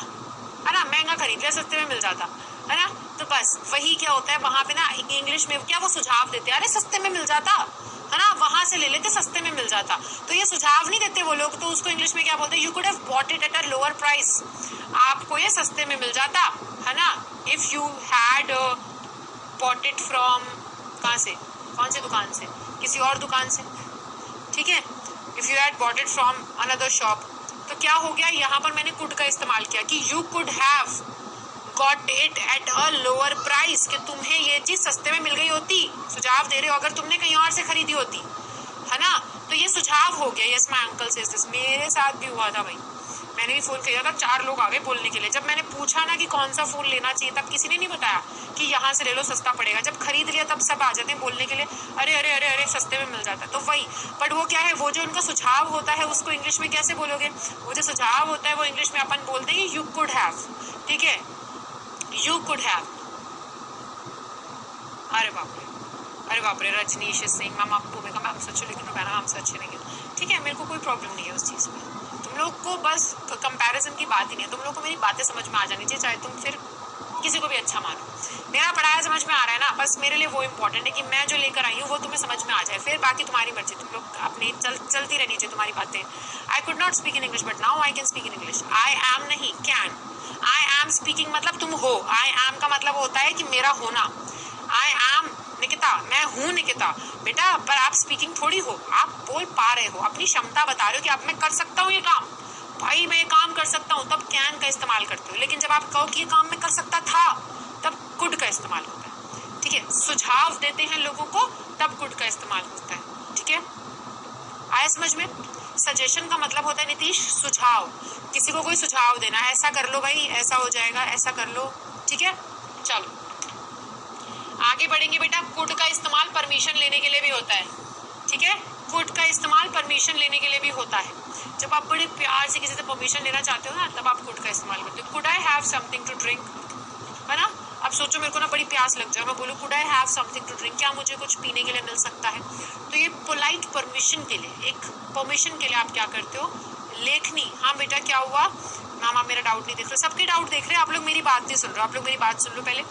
S1: महंगा खरीद लिया, सस्ते में मिल जाता, है ना। तो बस वही क्या होता है वहाँ पे ना, इंग्लिश में क्या वो सुझाव देते हैं, अरे सस्ते में मिल जाता, है ना, वहां से ले लेते, सस्ते में मिल जाता। तो ये सुझाव नहीं देते वो लोग, तो उसको इंग्लिश में क्या बोलते हैं, you could have bought it at a lower price, आपको ये सस्ते में मिल जाता, है ना। If you had bought it from, कहाँ से, कौन सी दुकान से, किसी और दुकान से, ठीक है, if you had bought it from another shop. तो क्या हो गया, यहाँ पर मैंने कुड का इस्तेमाल किया कि you could have got it at a lower price, कि तुम्हें ये चीज सस्ते में मिल गई होती, सुझाव दे रहे हो, अगर तुमने कहीं और से खरीदी होती, है ना। तो ये सुझाव हो गया। Yes my uncle says this, मेरे साथ भी हुआ था भाई, मैंने भी फोन किया था, 4 लोग आ गए बोलने के लिए। जब मैंने पूछा ना कि कौन सा फोन लेना चाहिए, तब किसी ने नहीं बताया कि यहाँ से ले लो सस्ता पड़ेगा। जब खरीद लिया तब सब आ जाते हैं बोलने के लिए, अरे अरे अरे अरे सस्ते में मिल जाता है। तो वही, बट वो क्या है, वो जो उनका सुझाव होता है उसको इंग्लिश में कैसे बोलोगे, वो जो सुझाव होता है वो इंग्लिश में अपन बोलते हैं यू कुड हैव, ठीक है, यू कुड हैव। अरे बाप रे, रजनीश सिंह मैम, आपको मैं मैम सच, लेकिन रुबैना मैम से अच्छे नहीं है, ठीक है, मेरे को कोई प्रॉब्लम नहीं है उस चीज़ में। तुम लोग को बस कंपैरिजन की बात ही नहीं है, तुम लोग को मेरी बातें समझ में आ जानी चाहिए, चाहे तुम फिर किसी को भी अच्छा मानो। मेरा पढ़ाया समझ में आ रहा है ना, बस मेरे लिए वो इम्पोर्टेंट है कि मैं जो लेकर आई हूँ वो तुम्हें समझ में आ जाए, फिर बाकी तुम्हारी मर्जी, तुम लोग अपनी चलती रहनी चाहिए तुम्हारी बातें। आई could not speak in English but now I can speak in English. I am नहीं, कैन। आई एम स्पीकिंग मतलब तुम हो, आई एम का मतलब होता है कि मेरा होना। आई एम निकिता, मैं हूँ निकिता बेटा, पर आप स्पीकिंग थोड़ी हो, आप बोल पा रहे हो, अपनी क्षमता बता रहे हो कि अब मैं कर सकता हूँ ये काम, भाई मैं ये काम कर सकता हूँ, तब कैन का इस्तेमाल करते हो। लेकिन जब आप कहो कि ये काम मैं कर सकता था, तब कुड का इस्तेमाल होता है, ठीक है। सुझाव देते हैं लोगों को, तब कुड का इस्तेमाल होता है, ठीक है। आया समझ में? सजेशन का मतलब होता है नीतीश सुझाव, किसी को कोई सुझाव देना, ऐसा कर लो भाई, ऐसा हो जाएगा, ऐसा कर लो, ठीक है। चलो आगे बढ़ेंगे बेटा। कुड का इस्तेमाल परमिशन लेने के लिए भी होता है, ठीक है। कुड का इस्तेमाल परमिशन लेने के लिए भी होता है। जब आप बड़े प्यार से किसी से परमिशन लेना चाहते हो ना, तब आप कुड का इस्तेमाल करते हो। Could I have something to drink, है ना। अब सोचो मेरे को ना बड़ी प्यास लग जाए, मैं बोलूँ could I have something to drink, क्या मुझे कुछ पीने के लिए मिल सकता है। तो ये पोलाइट परमिशन के लिए, एक परमिशन के लिए आप क्या करते हो, लेखनी। हाँ बेटा क्या हुआ मैम, आप मेरा डाउट नहीं देख रहे, सबके डाउट देख रहे हैं, आप लोग मेरी बात नहीं सुन रहे, आप लोग मेरी बात सुन लो पहले,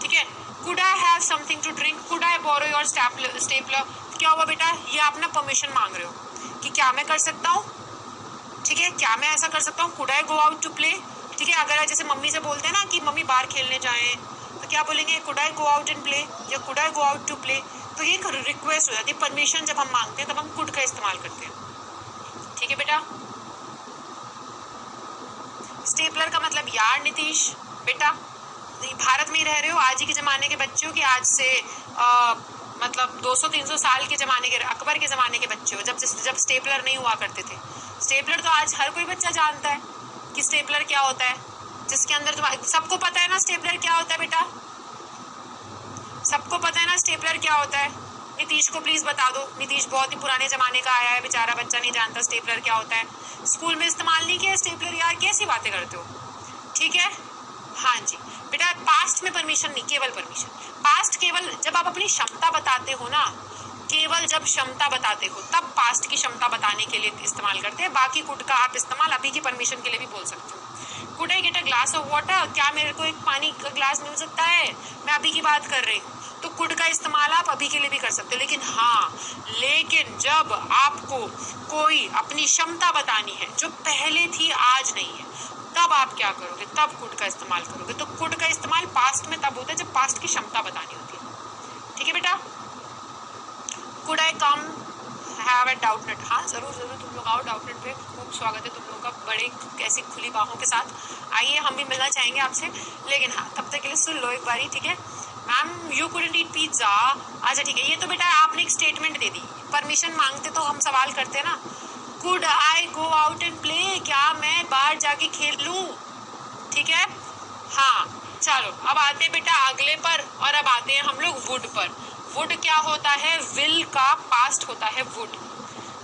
S1: ठीक है। Could I have something to drink, could I borrow your stapler, क्या हुआ बेटा, ये आप ना परमिशन मांग रहे हो कि क्या मैं कर सकता हूँ, ठीक है, क्या मैं ऐसा कर सकता हूँ। Could I go out to play, ठीक है। अगर जैसे मम्मी से बोलते हैं ना कि मम्मी बाहर खेलने जाएं, तो क्या बोलेंगे, could I go out and play, या could I go out to play. तो ये एक रिक्वेस्ट हो जाती है, परमिशन जब हम मांगते हैं तब हम कुड का इस्तेमाल करते हैं, ठीक है बेटा। स्टेपलर का मतलब यार नीतीश बेटा, भारत में ही रह रहे हो, आज ही के ज़माने के बच्चे हो कि आज से मतलब 200-300 साल के ज़माने के, अकबर के ज़माने के बच्चे हो, जब स्टेपलर नहीं हुआ करते थे। स्टेपलर तो आज हर कोई बच्चा जानता है कि स्टेपलर क्या होता है, जिसके अंदर तो सबको पता है ना स्टेपलर क्या होता है बेटा, सबको पता है ना स्टेपलर क्या होता है। नीतीश को प्लीज़ बता दो, नीतीश बहुत ही पुराने ज़माने का आया है, बेचारा बच्चा नहीं जानता स्टेपलर क्या होता है, स्कूल में इस्तेमाल नहीं किया स्टेपलर, यार कैसी बातें करते हो, ठीक है। हाँ जी बेटा, पास्ट में परमिशन नहीं, केवल परमिशन। पास्ट केवल जब आप अपनी क्षमता बताते हो ना, केवल जब क्षमता बताते हो तब पास्ट की क्षमता बताने के लिए इस्तेमाल करते हैं। बाकी कुड का आप इस्तेमाल अभी की परमिशन के लिए भी बोल सकते हो। Could I get a glass of water, क्या मेरे को एक पानी का ग्लास मिल सकता है, मैं अभी की बात कर रही हूँ। तो कुड का इस्तेमाल आप अभी के लिए भी कर सकते हो। लेकिन जब आपको कोई अपनी क्षमता बतानी है जो पहले थी आज नहीं है, तब आप क्या करोगे, तब कुड का इस्तेमाल करोगे। तो कुड का इस्तेमाल पास्ट में तब होता है जब पास्ट की क्षमता बतानी होती है, ठीक है बेटा। Could I come have at Doubtnut, हाँ जरूर तुम लोग आओ डाउटनेट पे, खूब स्वागत है तुम लोगों का, बड़े कैसी खुली बाहों के साथ आइए, हम भी मिलना चाहेंगे आपसे। लेकिन हाँ तब तक के लिए सुन लो एक बारी, ठीक है। Ma'am you couldn't eat pizza, अच्छा ठीक है, ये तो बेटा आपने एक स्टेटमेंट दे दी, परमिशन मांगते तो हम सवाल करते हैं ना, could I go out and play, क्या मैं बाहर जाके खेल लूँ, ठीक है। हाँ चलो अब आते हैं बेटा अगले पर, और अब आते हैं हम लोग वुड पर। वुड क्या होता है, विल का पास्ट होता है वुड,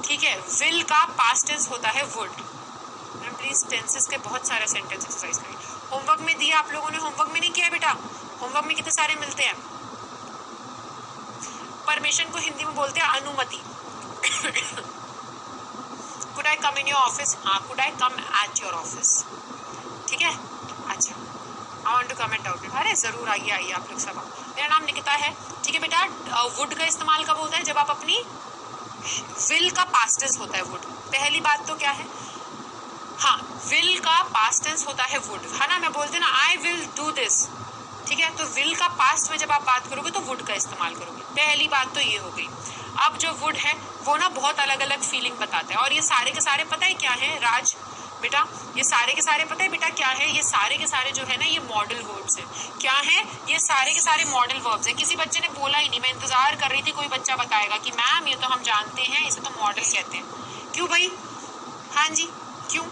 S1: ठीक है, विल का पास्ट टेंस होता है वुड। प्लीज टेंसेस के बहुत सारे सेंटेंस एक्सरसाइज करें। होमवर्क में दिया, आप लोगों ने होमवर्क में नहीं किया बेटा? होमवर्क में कितने सारे मिलते हैं। परमिशन को हिंदी में बोलते हैं अनुमति। Could I come in your office? हाँ, could I come at your office, ठीक है। अच्छा, I want to come at out. अरे जरूर आइए आइए आप लोग सब। मेरा नाम निकिता है, ठीक है बेटा। वुड का इस्तेमाल कब होता है? जब आप अपनी विल का पास्ट टेंस होता है वुड। पहली बात तो क्या है, हाँ, विल का पास्ट टेंस होता है वुड, है ना। मैं बोलते ना आई विल डू दिस, ठीक है। तो विल का पास्ट में जब आप बात करोगे तो वुड का इस्तेमाल करोगे। पहली बात तो ये हो गई। अब जो वुड है वो ना बहुत अलग अलग फीलिंग बताता है, और ये सारे के सारे पता है क्या है राज बेटा? ये सारे के सारे पता है बेटा क्या है? ये सारे के सारे जो है ना, ये मॉडल वर्ब्स है। क्या है? ये सारे के सारे मॉडल वर्ब्स है। किसी बच्चे ने बोला ही नहीं, मैं इंतजार कर रही थी कोई बच्चा बताएगा कि मैम ये तो हम जानते हैं, इसे तो मॉडल कहते हैं। क्यों भाई? हाँ जी, क्यों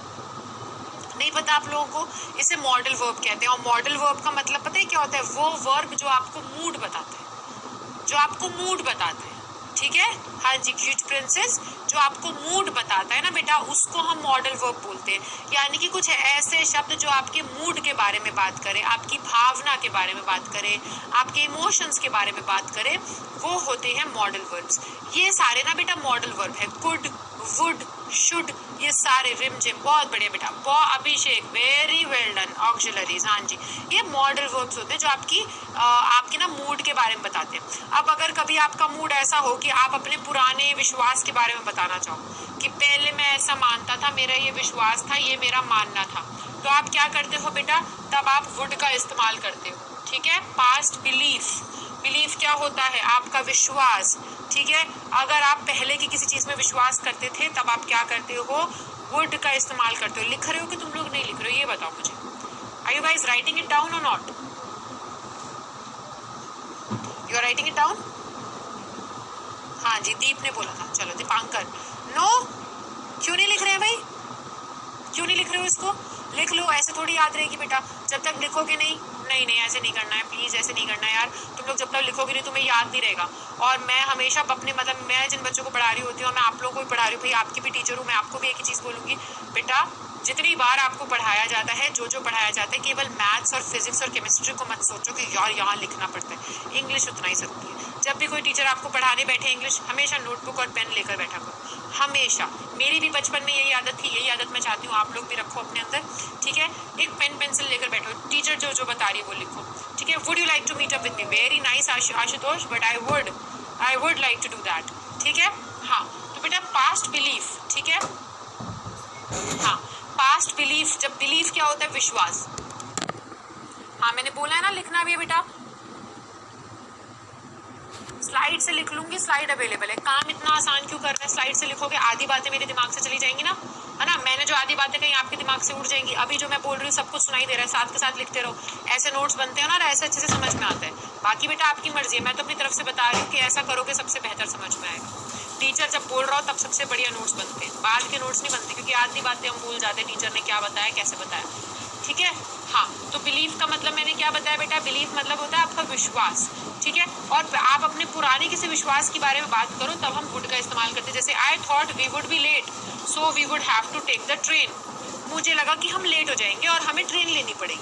S1: नहीं पता आप लोगों को? इसे मॉडल वर्ब कहते हैं। और मॉडल वर्ब का मतलब पता है क्या होता है? वो वर्ब जो आपको मूड बताता है, जो आपको मूड बताता है, ठीक है। हाँ जी, क्यूट प्रिंसेस, जो आपको मूड बताता है ना बेटा, उसको हम मॉडल वर्ब बोलते हैं। यानी कि कुछ ऐसे शब्द जो आपके मूड के बारे में बात करें, आपकी भावना के बारे में बात करें, आपके इमोशंस के बारे में बात करें, वो होते हैं मॉडल वर्ब्स। ये सारे ना बेटा मॉडल वर्ब है। कुड, वुड, शुड, ये सारे रिमझिम, बहुत बढ़िया बेटा। अभिषेक, वेरी वेल डन। ऑक्सिलरीज, हाँ जी, ये मॉडल वर्ब्स होते हैं जो आपके ना मूड के बारे में बताते हैं। अब अगर कभी आपका मूड ऐसा हो कि आप अपने पुराने विश्वास के बारे में बताना चाहो कि पहले मैं ऐसा मानता था, मेरा ये विश्वास था, ये मेरा मानना था, तो आप क्या करते हो बेटा? तब आप वुड का इस्तेमाल करते हो, ठीक है। पास्ट बिलीफ, बिलीफ क्या होता है? आपका विश्वास, ठीक है। अगर आप पहले की किसी चीज में विश्वास करते थे तब आप क्या करते हो? वुड का इस्तेमाल करते हो। लिख रहे हो कि तुम लोग नहीं लिख रहे हो, ये बताओ मुझे। Are you guys writing it down or not? You are writing it down? हाँ जी, दीप ने बोला था। चलो दीपांकर, नो, क्यों नहीं लिख रहे हैं भाई? क्यों नहीं लिख रहे हो? इसको लिख लो, ऐसे थोड़ी याद रहेगी बेटा। जब तक लिखोगे नहीं, नहीं नहीं ऐसे नहीं करना है, प्लीज ऐसे नहीं करना है यार। तुम लोग जब तक लिखोगे नहीं तुम्हें याद नहीं रहेगा। और मैं हमेशा अपने मतलब मैं जिन बच्चों को पढ़ा रही होती हूँ, मैं आप लोगों को भी पढ़ा रही हूँ भाई, आपकी भी टीचर हूँ, मैं आपको भी एक ही चीज़ बोलूँगी बेटा, जितनी बार आपको पढ़ाया जाता है, जो पढ़ाया जाता है, केवल मैथ्स और फिजिक्स और केमिस्ट्री को मत सोचो कि यार यहाँ लिखना पड़ता है। इंग्लिश उतना ही ज़रूरी है। जब भी कोई टीचर आपको पढ़ाने बैठे इंग्लिश, हमेशा नोटबुक और पेन लेकर बैठा करो, हमेशा। मेरी भी बचपन में यही आदत थी, यही आदत मैं चाहती हूँ आप लोग भी रखो अपने अंदर, ठीक है। एक पेन पेंसिल लेकर बैठो, टीचर जो बता रही है वो लिखो, ठीक है। Would you like to meet up with me? Very nice Ashutosh, but I would like to do that, ठीक है। हाँ, तो बेटा पास्ट बिलीफ, ठीक है। हाँ, पास्ट बिलीफ, जब बिलीफ क्या होता है? विश्वास। हाँ, मैंने बोला है ना लिखना भी है बेटा। स्लाइड से लिख लूंगी, स्लाइड अवेलेबल है। काम इतना आसान क्यों कर रहे हैं? स्लाइड से लिखोगे आधी बातें मेरे दिमाग से चली जाएंगी ना, है ना। मैंने जो आधी बातें कही आपके दिमाग से उड़ जाएंगी। अभी जो मैं बोल रही हूँ सब कुछ सुनाई दे रहा है, साथ के साथ लिखते रहो। ऐसे नोट्स बनते हैं ना, ऐसे अच्छे से समझ में आता है। बाकी बेटा आपकी मर्जी है, मैं तो अपनी तरफ से बता रही हूँ कि ऐसा करोगे सबसे बेहतर समझ में आएगा। टीचर जब बोल रहा हो तब सबसे बढ़िया नोट्स बनते हैं, बाद के नोट्स नहीं बनते, क्योंकि आधी बातें हम भूल जाते हैं टीचर ने क्या बताया, कैसे बताया, ठीक है। हाँ, तो बिलीफ का मतलब मैंने क्या बताया बेटा? बिलीफ मतलब होता है आपका विश्वास, ठीक है। और आप अपने पुराने किसी विश्वास के बारे में बात करो तब हम वुड का इस्तेमाल करते हैं। जैसे I thought we would be late, so we would have to take the train. मुझे लगा कि हम लेट हो जाएंगे और हमें ट्रेन लेनी पड़ेगी,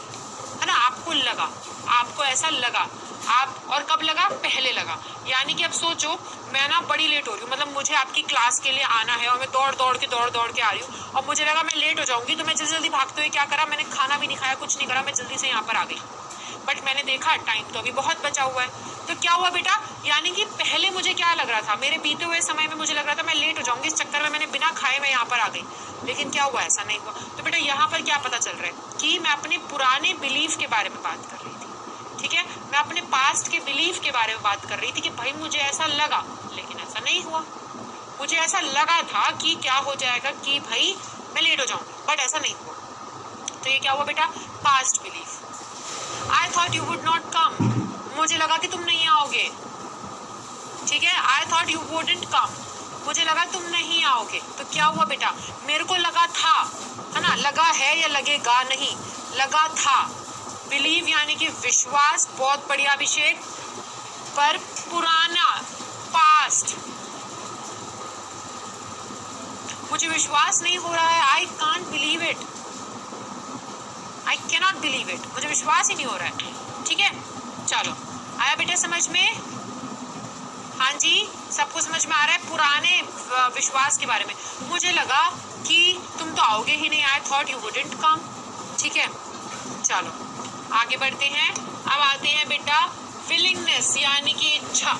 S1: है ना। आपको लगा, आपको ऐसा लगा, आप, और कब लगा? पहले लगा। यानी कि अब सोचो मैं ना बड़ी लेट हो रही हूँ, मतलब मुझे आपकी क्लास के लिए आना है और मैं दौड़ दौड़ के आ रही हूँ, और मुझे लगा मैं लेट हो जाऊंगी, तो मैं जल्दी जल्दी भागते हुए क्या करा, मैंने खाना भी नहीं खाया, कुछ नहीं करा, मैं जल्दी से यहाँ पर आ गई। बट मैंने देखा टाइम तो अभी बहुत बचा हुआ है, तो क्या हुआ बेटा? यानी कि पहले मुझे क्या लग रहा था, मेरे बीते हुए समय में मुझे लग रहा था मैं लेट हो जाऊंगी, इस चक्कर में मैंने बिना खाए मैं यहाँ पर आ गई। लेकिन क्या हुआ? ऐसा नहीं हुआ। तो बेटा यहाँ पर क्या पता चल रहा है कि मैं अपने पुराने बिलीफ के बारे में बात कर रही थी, ठीक है। मैं अपने पास्ट के बिलीफ के बारे में बात कर रही थी कि भाई मुझे ऐसा लगा, लेकिन ऐसा नहीं हुआ। मुझे ऐसा लगा था कि क्या हो जाएगा, कि भाई मैं लेट हो जाऊंगी, बट ऐसा नहीं हुआ। तो ये क्या हुआ बेटा? Past belief. I thought you would not come, मुझे लगा कि तुम नहीं आओगे, ठीक है। आई थॉट यू वुडंट कम, मुझे लगा तुम नहीं आओगे। तो क्या हुआ बेटा? मेरे को लगा था, है ना। लगा है या लगेगा? नहीं, लगा था। बिलीव यानी कि विश्वास, बहुत बढ़िया अभिषेक। पर पुराना, पास्ट, मुझे विश्वास नहीं हो रहा है, I can't believe it, I cannot believe it, मुझे विश्वास ही नहीं हो रहा है। ठीक है, चलो आया बेटे समझ में? हाँ जी, सबको समझ में आ रहा है पुराने विश्वास के बारे में? मुझे लगा कि तुम तो आओगे ही नहीं, आई थॉट यू वुडंट कम। ठीक है, चलो आगे बढ़ते हैं। अब आते हैं बेटा विलिंगनेस यानी कि इच्छा,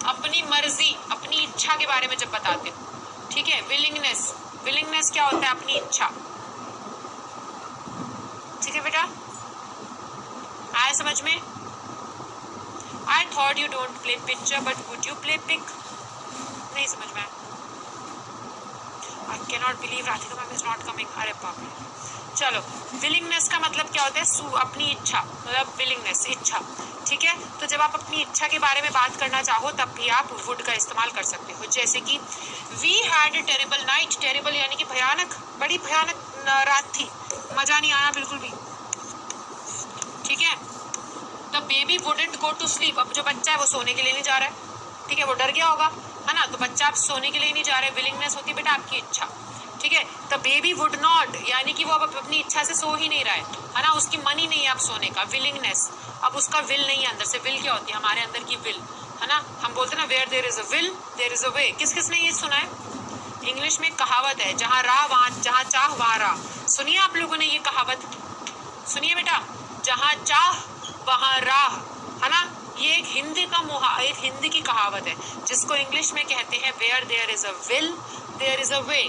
S1: अपनी मर्जी, अपनी इच्छा के बारे में जब बताते हो। ठीक है, विलिंगनेस, विलिंगनेस क्या होता है? अपनी इच्छा। ठीक है बेटा, आया समझ में? I thought you don't play picture but would you play pic? नहीं समझ में आया। I cannot believe Radhika ma'am is not coming. अरे बाप रे। चलो, विलिंगनेस का मतलब क्या होता है? अपनी इच्छा, मतलब विलिंगनेस, इच्छा। ठीक है, तो जब आप अपनी इच्छा के बारे में बात करना चाहो तब भी आप वुड का इस्तेमाल कर सकते हो। जैसे कि we had a terrible night, terrible यानी कि भयानक, बड़ी भयानक रात थी, मजा नहीं आया बिल्कुल भी। ठीक है, the baby wouldn't go to sleep, अब जो बच्चा है वो सोने के लिए नहीं जा रहा है। ठीक है, वो डर गया होगा, है ना, तो बच्चा आप सोने के लिए नहीं जा रहे। विलिंगनेस होती है बेटा आपकी इच्छा। ठीक है, द बेबी वुड नॉट यानी कि वो अब अपनी इच्छा से सो ही नहीं रहा है ना, उसकी मन ही नहीं है अब सोने का, विलिंगनेस। अब उसका विल नहीं है अंदर से। विल क्या होती है? हमारे अंदर की विल, है ना, हम बोलते हैं ना where there is a will there is a way. किस किसने ये सुना है? इंग्लिश में कहावत है, जहाँ राह वहाँ, जहाँ चाह वहाँ राह। सुनिए आप लोगों ने ये कहावत, सुनिए बेटा, जहाँ चाह वहाँ राह, है ना। ये एक हिंदी की कहावत है जिसको इंग्लिश में कहते हैं where there is a will there is a way.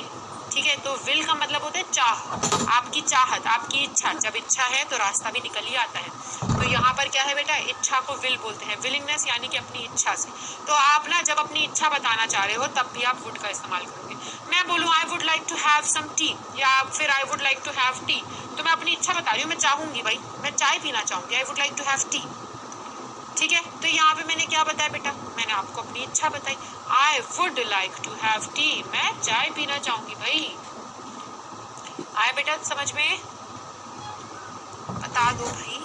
S1: ठीक है, तो विल का मतलब होता है चाह, आपकी चाहत, आपकी इच्छा। जब इच्छा है तो रास्ता भी निकल ही आता है। तो यहाँ पर क्या है बेटा? इच्छा को विल बोलते हैं, विलिंगनेस यानी कि अपनी इच्छा से। तो आप ना जब अपनी इच्छा बताना चाह रहे हो तब भी आप वुड का इस्तेमाल करोगे। मैं बोलूँ I would like to have some tea, या फिर I would like to have tea, तो मैं अपनी इच्छा बता रही हूँ, मैं चाहूंगी भाई, मैं चाय पीना चाहूंगी, I would like to have tea. ठीक है, तो यहाँ पे मैंने क्या बताया बेटा? मैंने आपको अपनी इच्छा बताई, I would like to have tea, मैं चाय पीना चाहूंगी भाई। आया बेटा समझ में? बता दो भाई,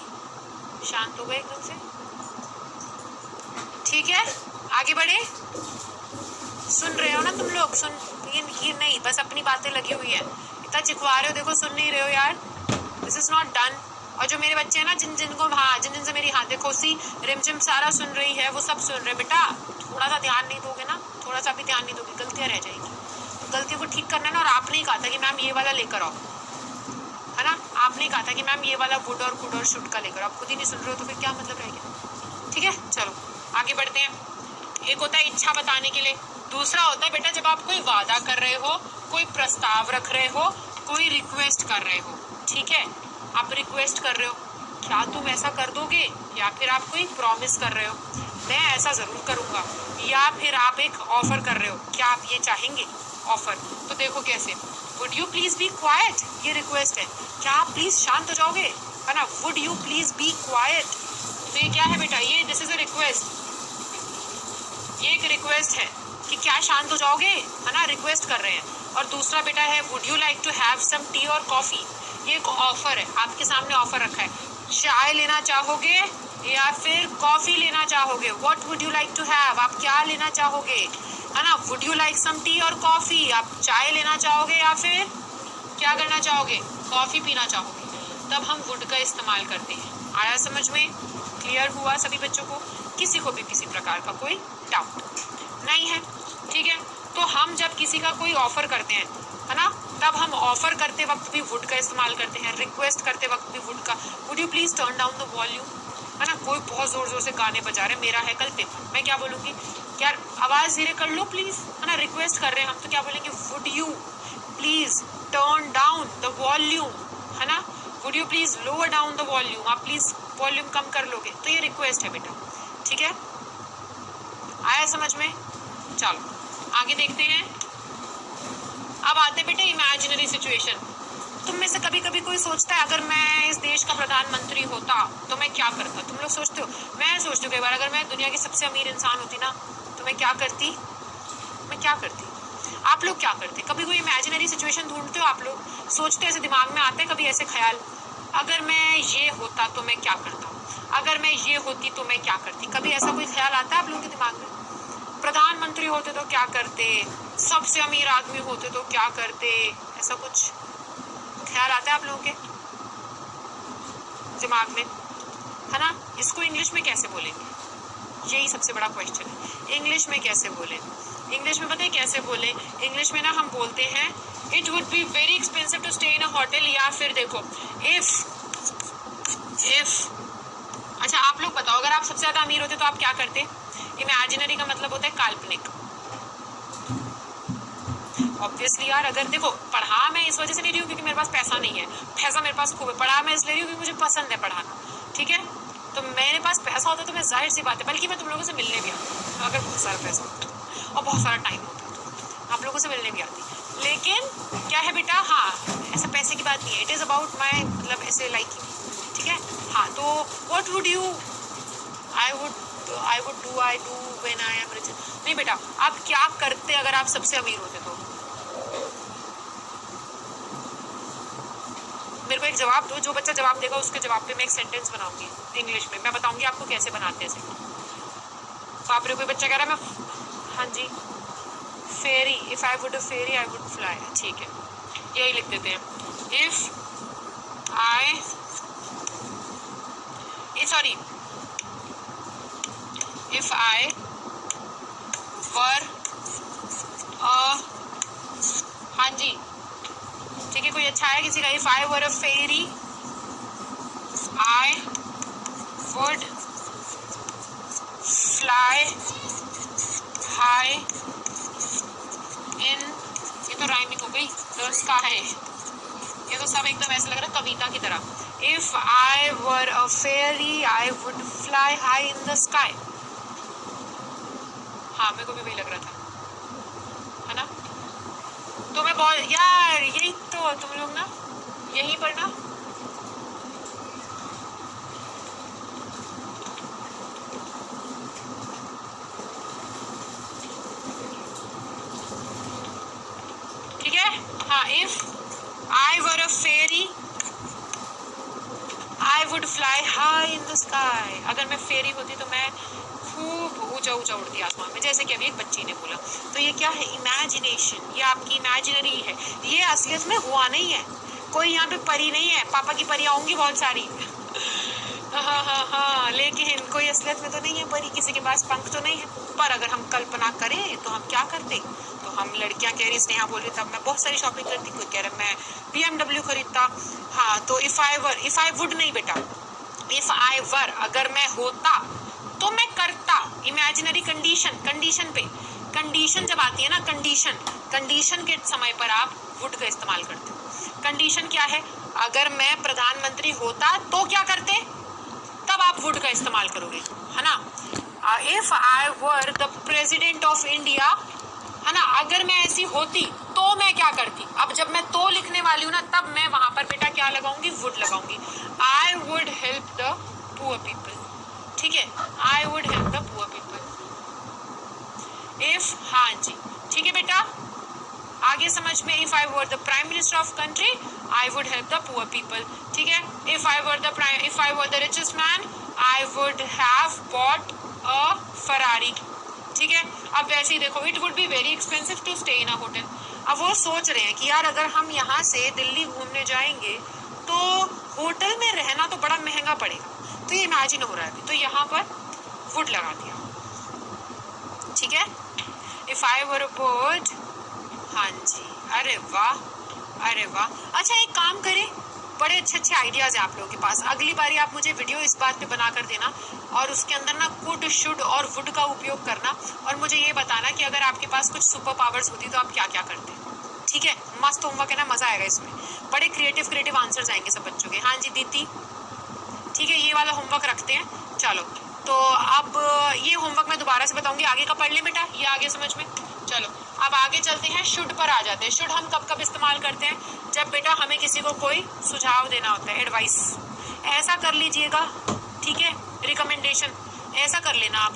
S1: शांत हो गए एकदम से। ठीक है, आगे बढ़े। सुन रहे हो ना तुम लोग? सुन ये नहीं, बस अपनी बातें लगी हुई है, इतना चिखवा रहे हो, देखो सुन नहीं रहे हो यार, दिस इज नॉट डन। और जो मेरे बच्चे हैं ना, जिन जिन से मेरी हाथ देखो सी रिमझिम सारा सुन रही है, वो सब सुन रहे। बेटा थोड़ा सा ध्यान नहीं दोगे ना, थोड़ा सा भी ध्यान नहीं दोगे, गलतियां रह जाएगी। तो गलतियों को ठीक करना है ना। और आपने ही कहा था कि मैम ये वाला लेकर आओ, है ना, आपने कहा था कि मैम ये वाला वुड और कुड और शुड का लेकर, आप खुद ही नहीं सुन रहे हो तो फिर क्या मतलब रह गया? ठीक है, चलो आगे बढ़ते हैं। एक होता है इच्छा बताने के लिए, दूसरा होता है बेटा जब आप कोई वादा कर रहे हो, कोई प्रस्ताव रख रहे हो, कोई रिक्वेस्ट कर रहे हो। ठीक है, आप रिक्वेस्ट कर रहे हो, क्या तुम ऐसा कर दोगे, या फिर आप कोई प्रॉमिस कर रहे हो, मैं ऐसा जरूर करूंगा, या फिर आप एक ऑफर कर रहे हो, क्या आप ये चाहेंगे ऑफर। तो देखो कैसे, would you please be quite, ये रिक्वेस्ट है, क्या आप प्लीज शांत हो जाओगे, है ना, would you please be quite. तो ये क्या है बेटा? ये दिस इज अ रिक्वेस्ट, ये एक रिक्वेस्ट है कि क्या शांत हो जाओगे, है ना, रिक्वेस्ट कर रहे हैं। और दूसरा बेटा है would you like to have some tea और कॉफी, ये एक ऑफर है, आपके सामने ऑफर रखा है, चाय लेना चाहोगे या फिर कॉफी लेना चाहोगे, what would you like to have, आप क्या लेना चाहोगे, है ना, would you like some tea और कॉफी, आप चाय लेना चाहोगे या फिर क्या करना चाहोगे, कॉफी पीना चाहोगे, तब हम वुड का इस्तेमाल करते हैं। आया समझ में? क्लियर हुआ सभी बच्चों को? किसी को भी किसी प्रकार का कोई डाउट नहीं है? ठीक है, तो हम जब किसी का कोई ऑफर करते हैं, है ना, तब हम ऑफर करते वक्त भी वुड का इस्तेमाल करते हैं, रिक्वेस्ट करते वक्त भी वुड का। Would you please turn down the volume, है ना, कोई बहुत जोर जोर से गाने बजा रहे, मेरा है कल पेपर, मैं क्या बोलूँगी, यार आवाज धीरे कर लो प्लीज, है ना, रिक्वेस्ट कर रहे हैं हम, तो क्या बोलेंगे, would you please turn down the volume, है ना, would you please lower down the volume, आप प्लीज वॉल्यूम कम कर लोगे, तो ये रिक्वेस्ट है बेटा। ठीक है, आया समझ में? चलो आगे देखते हैं। अब आते बेटे इमेजिनरी सिचुएशन। तुम में से कभी कभी कोई सोचता है अगर मैं इस देश का प्रधानमंत्री होता तो मैं क्या करता। तुम लोग सोचते हो, मैं सोचती हूँ कई बार अगर मैं दुनिया की सबसे अमीर इंसान होती ना तो मैं क्या करती, मैं क्या करती। आप लोग क्या करते? कभी कोई इमेजिनरी सिचुएशन ढूंढते हो? आप लोग सोचते हो, ऐसे दिमाग में आते हैं कभी ऐसे ख्याल, अगर मैं ये होता तो मैं क्या करता, अगर मैं ये होती तो मैं क्या करती। कभी ऐसा कोई ख्याल आता है आप लोगों के दिमाग में? प्रधानमंत्री होते तो क्या करते, सबसे अमीर आदमी होते तो क्या करते, ऐसा कुछ ख्याल आता है आप लोगों के दिमाग में, है ना? इसको इंग्लिश में कैसे बोलेंगे, यही सबसे बड़ा क्वेश्चन है। इंग्लिश में कैसे बोले? इंग्लिश में पता है कैसे बोले? इंग्लिश में ना हम बोलते हैं it would be very expensive to stay in a hotel, या फिर देखो इफ अच्छा आप लोग बताओ, अगर आप सबसे ज्यादा अमीर होते तो आप क्या करते? इमेजिनरी का मतलब होता है काल्पनिक। ऑब्वियसली यार, अगर देखो पढ़ा मैं इस वजह से नहीं रही हूँ क्योंकि मेरे पास पैसा नहीं है, पैसा मेरे पास खूब है, पढ़ा मैं इसलिए रही हूँ क्योंकि मुझे पसंद है पढ़ाना, ठीक है? तो मेरे पास पैसा होता तो मैं जाहिर सी बात है, बल्कि मैं तुम लोगों से मिलने भी आती अगर बहुत सारा पैसा होता और बहुत सारा टाइम होता, आप लोगों से मिलने भी आती। लेकिन क्या है बेटा, हाँ ऐसा पैसे की बात नहीं है, इट इज़ अबाउट माई मतलब ऐसे लाइकिंग, ठीक है? हाँ, तो what would you I would do when I am rich. नहीं बेटा, आप क्या करते अगर आप सबसे अमीर होते तो? मेरे को एक जवाब दो, जो बच्चा जवाब देगा उसके जवाब पे मैं एक सेंटेंस बनाऊंगी इंग्लिश में, मैं बताऊंगी आपको कैसे बनाते हैं। बाप रे, कोई बच्चा कह रहा है मैं, हाँ जी, fairy, if I would a fairy I would fly, ठीक है यही लिख देते हैं। इफ आई वर अ, हाँ जी ठीक है, कोई अच्छा है किसी का? If I were a fairy I would fly high in, ये तो राइमिंग हो गई, द स्काई, ये तो सब एकदम ऐसा लग रहा है कविता की तरह। If I were a fairy I would fly high in the sky, हाँ मेरे को भी वही लग रहा था, है ना? तो मैं बहुत यार, यही तो तुम लोग ना यहीं पर ना ठीक है। हाँ, if I were a fairy I would fly high in the sky, अगर मैं फेरी होती तो मैं खूब ऊंचा ऊंचा उड़ती आसमान में, जैसे कि अभी एक बच्ची ने बोला। तो ये क्या है? इमेजिनेशन, ये आपकी इमेजिनरी है, ये असलियत में हुआ नहीं है। कोई यहाँ पे परी नहीं है, पापा की परी आऊंगी बहुत सारी हाँ, लेकिन कोई असलियत में तो नहीं है परी, किसी के पास पंख तो नहीं है। पर अगर हम कल्पना करें तो हम क्या करते? तो हम लड़कियां कह रही, स्नेहा बोल रही तब मैं बहुत सारी शॉपिंग करती, कोई कह रहा मैं BMW खरीदता। हाँ, तो इफ आई वुड नहीं बेटा, इफ आई वर, अगर मैं होता तो मैं करता। इमेजिनरी कंडीशन पे, कंडीशन जब आती है ना, कंडीशन के समय पर आप वुड का इस्तेमाल करते हो। कंडीशन क्या है? अगर मैं प्रधानमंत्री होता तो क्या करते, तब आप वुड का इस्तेमाल करोगे, है ना? If I were the president of India, है ना, अगर मैं ऐसी होती तो मैं क्या करती। अब जब मैं तो लिखने वाली हूँ ना, तब मैं वहां पर बेटा क्या लगाऊंगी? वुड लगाऊंगी। I would help the poor people, ठीक है, I would help the poor people. If, हाँ जी ठीक है बेटा, आगे समझ में। If I were the prime minister of country I would help the poor people, ठीक है। If I were the richest man I would have bought a Ferrari, ठीक है। अब वैसे ही देखो, it would be very expensive to stay in a hotel. अब वो सोच रहे हैं कि यार अगर हम यहाँ से दिल्ली घूमने जाएंगे तो होटल में रहना तो बड़ा महंगा पड़ेगा, तो ये इमेजिन हो रहा है, तो यहाँ पर वुड लगा दिया, ठीक है। If I were a bird, हाँ जी, अरे वाह। अच्छा एक काम करें, बड़े अच्छे आइडियाज हैं आप लोगों के पास। अगली बारी आप मुझे वीडियो इस बात पे बना कर देना और उसके अंदर ना कुड, शुड और वुड का उपयोग करना, और मुझे ये बताना कि अगर आपके पास कुछ सुपर पावर्स होती तो आप क्या क्या करते, ठीक है। मस्त होमवर्क है ना, मजा आएगा इसमें, बड़े क्रिएटिव आंसर्स आएंगे सब बच्चों के। हाँ जी दीदी, ठीक है, ये वाला होमवर्क रखते हैं। चलो, तो अब ये होमवर्क मैं दोबारा से बताऊंगी, आगे का पढ़ ले बेटा, ये आगे समझ में। चलो अब आगे चलते हैं, शुड पर आ जाते हैं। शुड हम कब इस्तेमाल करते हैं? जब बेटा हमें किसी को कोई सुझाव देना होता है, एडवाइस, ऐसा कर लीजिएगा, ठीक है, रिकमेंडेशन ऐसा कर लेना आप,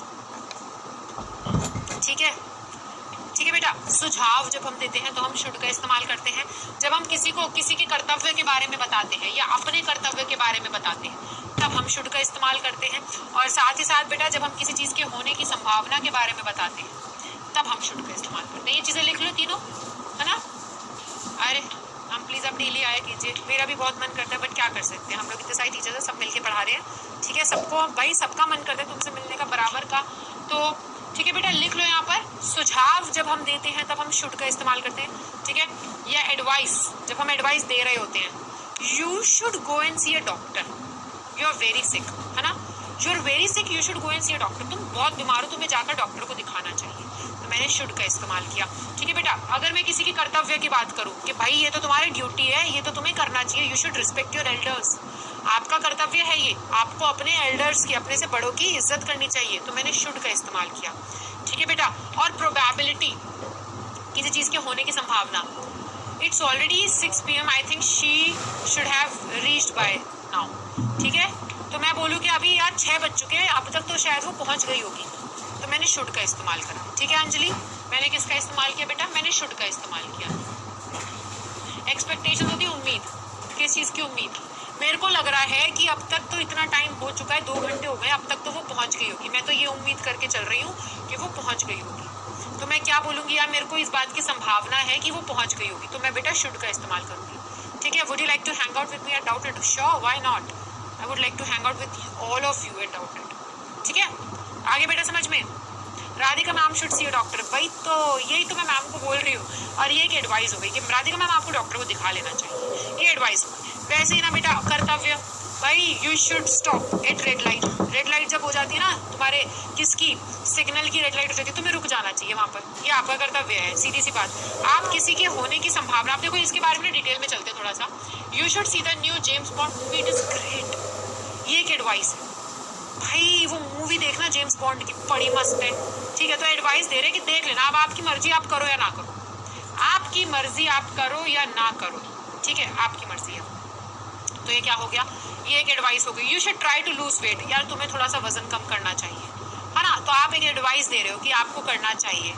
S1: ठीक है बेटा। सुझाव जब हम देते हैं तो हम शुड का इस्तेमाल करते हैं। जब हम किसी को किसी के कर्तव्य के बारे में बताते हैं या अपने कर्तव्य के बारे में बताते हैं, तब हम शुड का इस्तेमाल करते हैं। और साथ ही साथ बेटा जब हम किसी चीज के होने की संभावना के बारे में बताते हैं, तब हम शुड का इस्तेमाल करते हैं। ये चीजें लिख लो तीनों, है ना। अरे हम प्लीज़ आप डेली आया कीजिए, मेरा भी बहुत मन करता है बट क्या कर सकते हैं, हम लोग इतने सारे टीचर्स हैं, सब मिलके पढ़ा रहे हैं, ठीक है। सबको भाई सबका मन करता है तुमसे मिलने का बराबर का, तो ठीक है बेटा लिख लो यहाँ पर। सुझाव जब हम देते हैं तब हम शुड का इस्तेमाल करते हैं, ठीक है। या एडवाइस, जब हम एडवाइस दे रहे होते हैं, you should go and see a doctor, you are very sick, है ना, you are very sick, you should go and see a doctor, तुम बहुत बीमार हो, तुम्हें जाकर डॉक्टर को दिखाना चाहिए, तो मैंने शुड का इस्तेमाल किया, ठीक है बेटा। अगर मैं किसी की कर्तव्य की बात करूँ कि भाई ये तो तुम्हारी ड्यूटी है, ये तो तुम्हें करना चाहिए, you should respect your elders, आपका कर्तव्य है ये, आपको अपने एल्डर्स की, अपने से बड़ों की इज्जत करनी चाहिए, तो मैंने शुड का इस्तेमाल किया, ठीक है बेटा। और प्रोबेबिलिटी, किसी चीज़ के होने की संभावना, it's already 6 PM, I think she should have reached by now, ठीक है। तो मैं बोलूँ कि अभी यार 6 बज चुके हैं, अब तक तो शायद वो पहुँच गई होगी, तो मैंने शुड का इस्तेमाल करा, ठीक है। अंजलि, मैंने किसका इस्तेमाल किया बेटा, मैंने शुड का इस्तेमाल किया। एक्सपेक्टेशन होती है उम्मीद, किस चीज़ की उम्मीद, मेरे को लग रहा है कि अब तक तो इतना टाइम हो चुका है, 2 घंटे हो गए, अब तक तो वो पहुंच गई होगी, मैं तो ये उम्मीद करके चल रही हूँ कि वो पहुंच गई होगी, तो मैं क्या बोलूँगी यार, मेरे को इस बात की संभावना है कि वो पहुंच गई होगी, तो मैं बेटा शुड का इस्तेमाल करूँगी, ठीक है। Would you like to hang out with me at डाउटेड, sure, why not, I would like to hang out with all of you at डाउटेड, ठीक है। आगे बेटा समझ में, Radhika ma'am should see a doctor, भाई तो यही तो मैं मैम को बोल रही हूँ, और ये एक एडवाइस हो गई कि राधिका मैम आपको डॉक्टर को दिखा लेना चाहिए, ये एडवाइस हो गई। वैसे ही ना बेटा कर्तव्य, भाई you should stop at red light, red light जब हो जाती है ना तुम्हारे, किसकी, सिग्नल की रेड लाइट हो जाती है, तुम्हें रुक जाना चाहिए वहाँ पर, ये आपका कर्तव्य है, सीधी सी बात। आप किसी के होने की संभावना, आप देखो इसके बारे में डिटेल में चलते हैं थोड़ा सा, you should see the new James bond movie, it is great, ये एक एडवाइस है भाई, वो मूवी देखना जेम्स बॉन्ड की, बड़ी मस्त है, ठीक है। तो एडवाइस दे रहे कि देख लेना, अब आपकी मर्जी, आप करो या ना करो, आपकी मर्जी, आप करो या ना करो, ठीक है, आपकी मर्जी है। तो ये क्या हो गया, ये एक एडवाइस हो गई। You should try to lose weight, यार तुम्हें थोड़ा सा वजन कम करना चाहिए, है ना, तो आप एक एडवाइस दे रहे हो कि आपको करना चाहिए,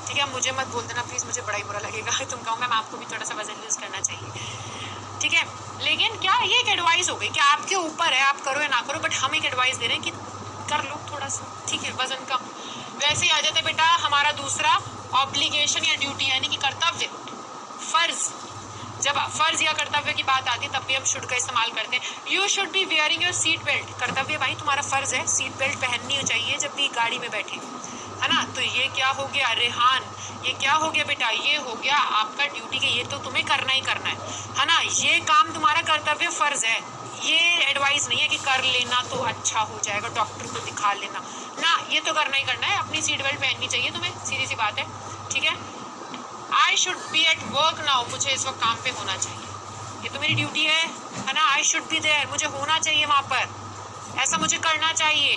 S1: ठीक है। मुझे मत बोल देना प्लीज़, मुझे बड़ा ही बुरा लगेगा, तुम कहो मैम आपको भी थोड़ा सा वजन लूज करना चाहिए, ठीक है। लेकिन क्या ये एक एडवाइस हो गई कि आपके ऊपर है, आप करो या ना करो, बट हम एक एडवाइस दे रहे हैं कि कर लो थोड़ा सा, ठीक है, वजन कम। वैसे ही आ जाते बेटा हमारा दूसरा ऑब्लिगेशन या ड्यूटी, यानी कि कर्तव्य, फर्ज। जब फर्ज या कर्तव्य की बात आती है तब भी हम शुड का इस्तेमाल करते हैं। You should be wearing your seat belt, कर्तव्य भाई तुम्हारा फर्ज है, सीट बेल्ट पहननी चाहिए जब भी गाड़ी में बैठे, है ना। तो ये क्या हो गया रेहान, ये क्या हो गया बेटा, ये हो गया आपका ड्यूटी के, ये तो तुम्हें करना ही करना है ना, ये काम तुम्हारा कर्तव्य फर्ज है, ये एडवाइस नहीं है कि कर लेना तो अच्छा हो जाएगा, डॉक्टर को दिखा लेना ना, ये तो करना ही करना है, अपनी सीट बेल्ट पहननी चाहिए तुम्हें, सीधी सी बात है, ठीक है। I should be at work now, मुझे इस वक्त काम पे होना चाहिए, ये तो मेरी ड्यूटी है ना, आई शुड बी देयर, मुझे होना चाहिए वहाँ पर, ऐसा मुझे करना चाहिए,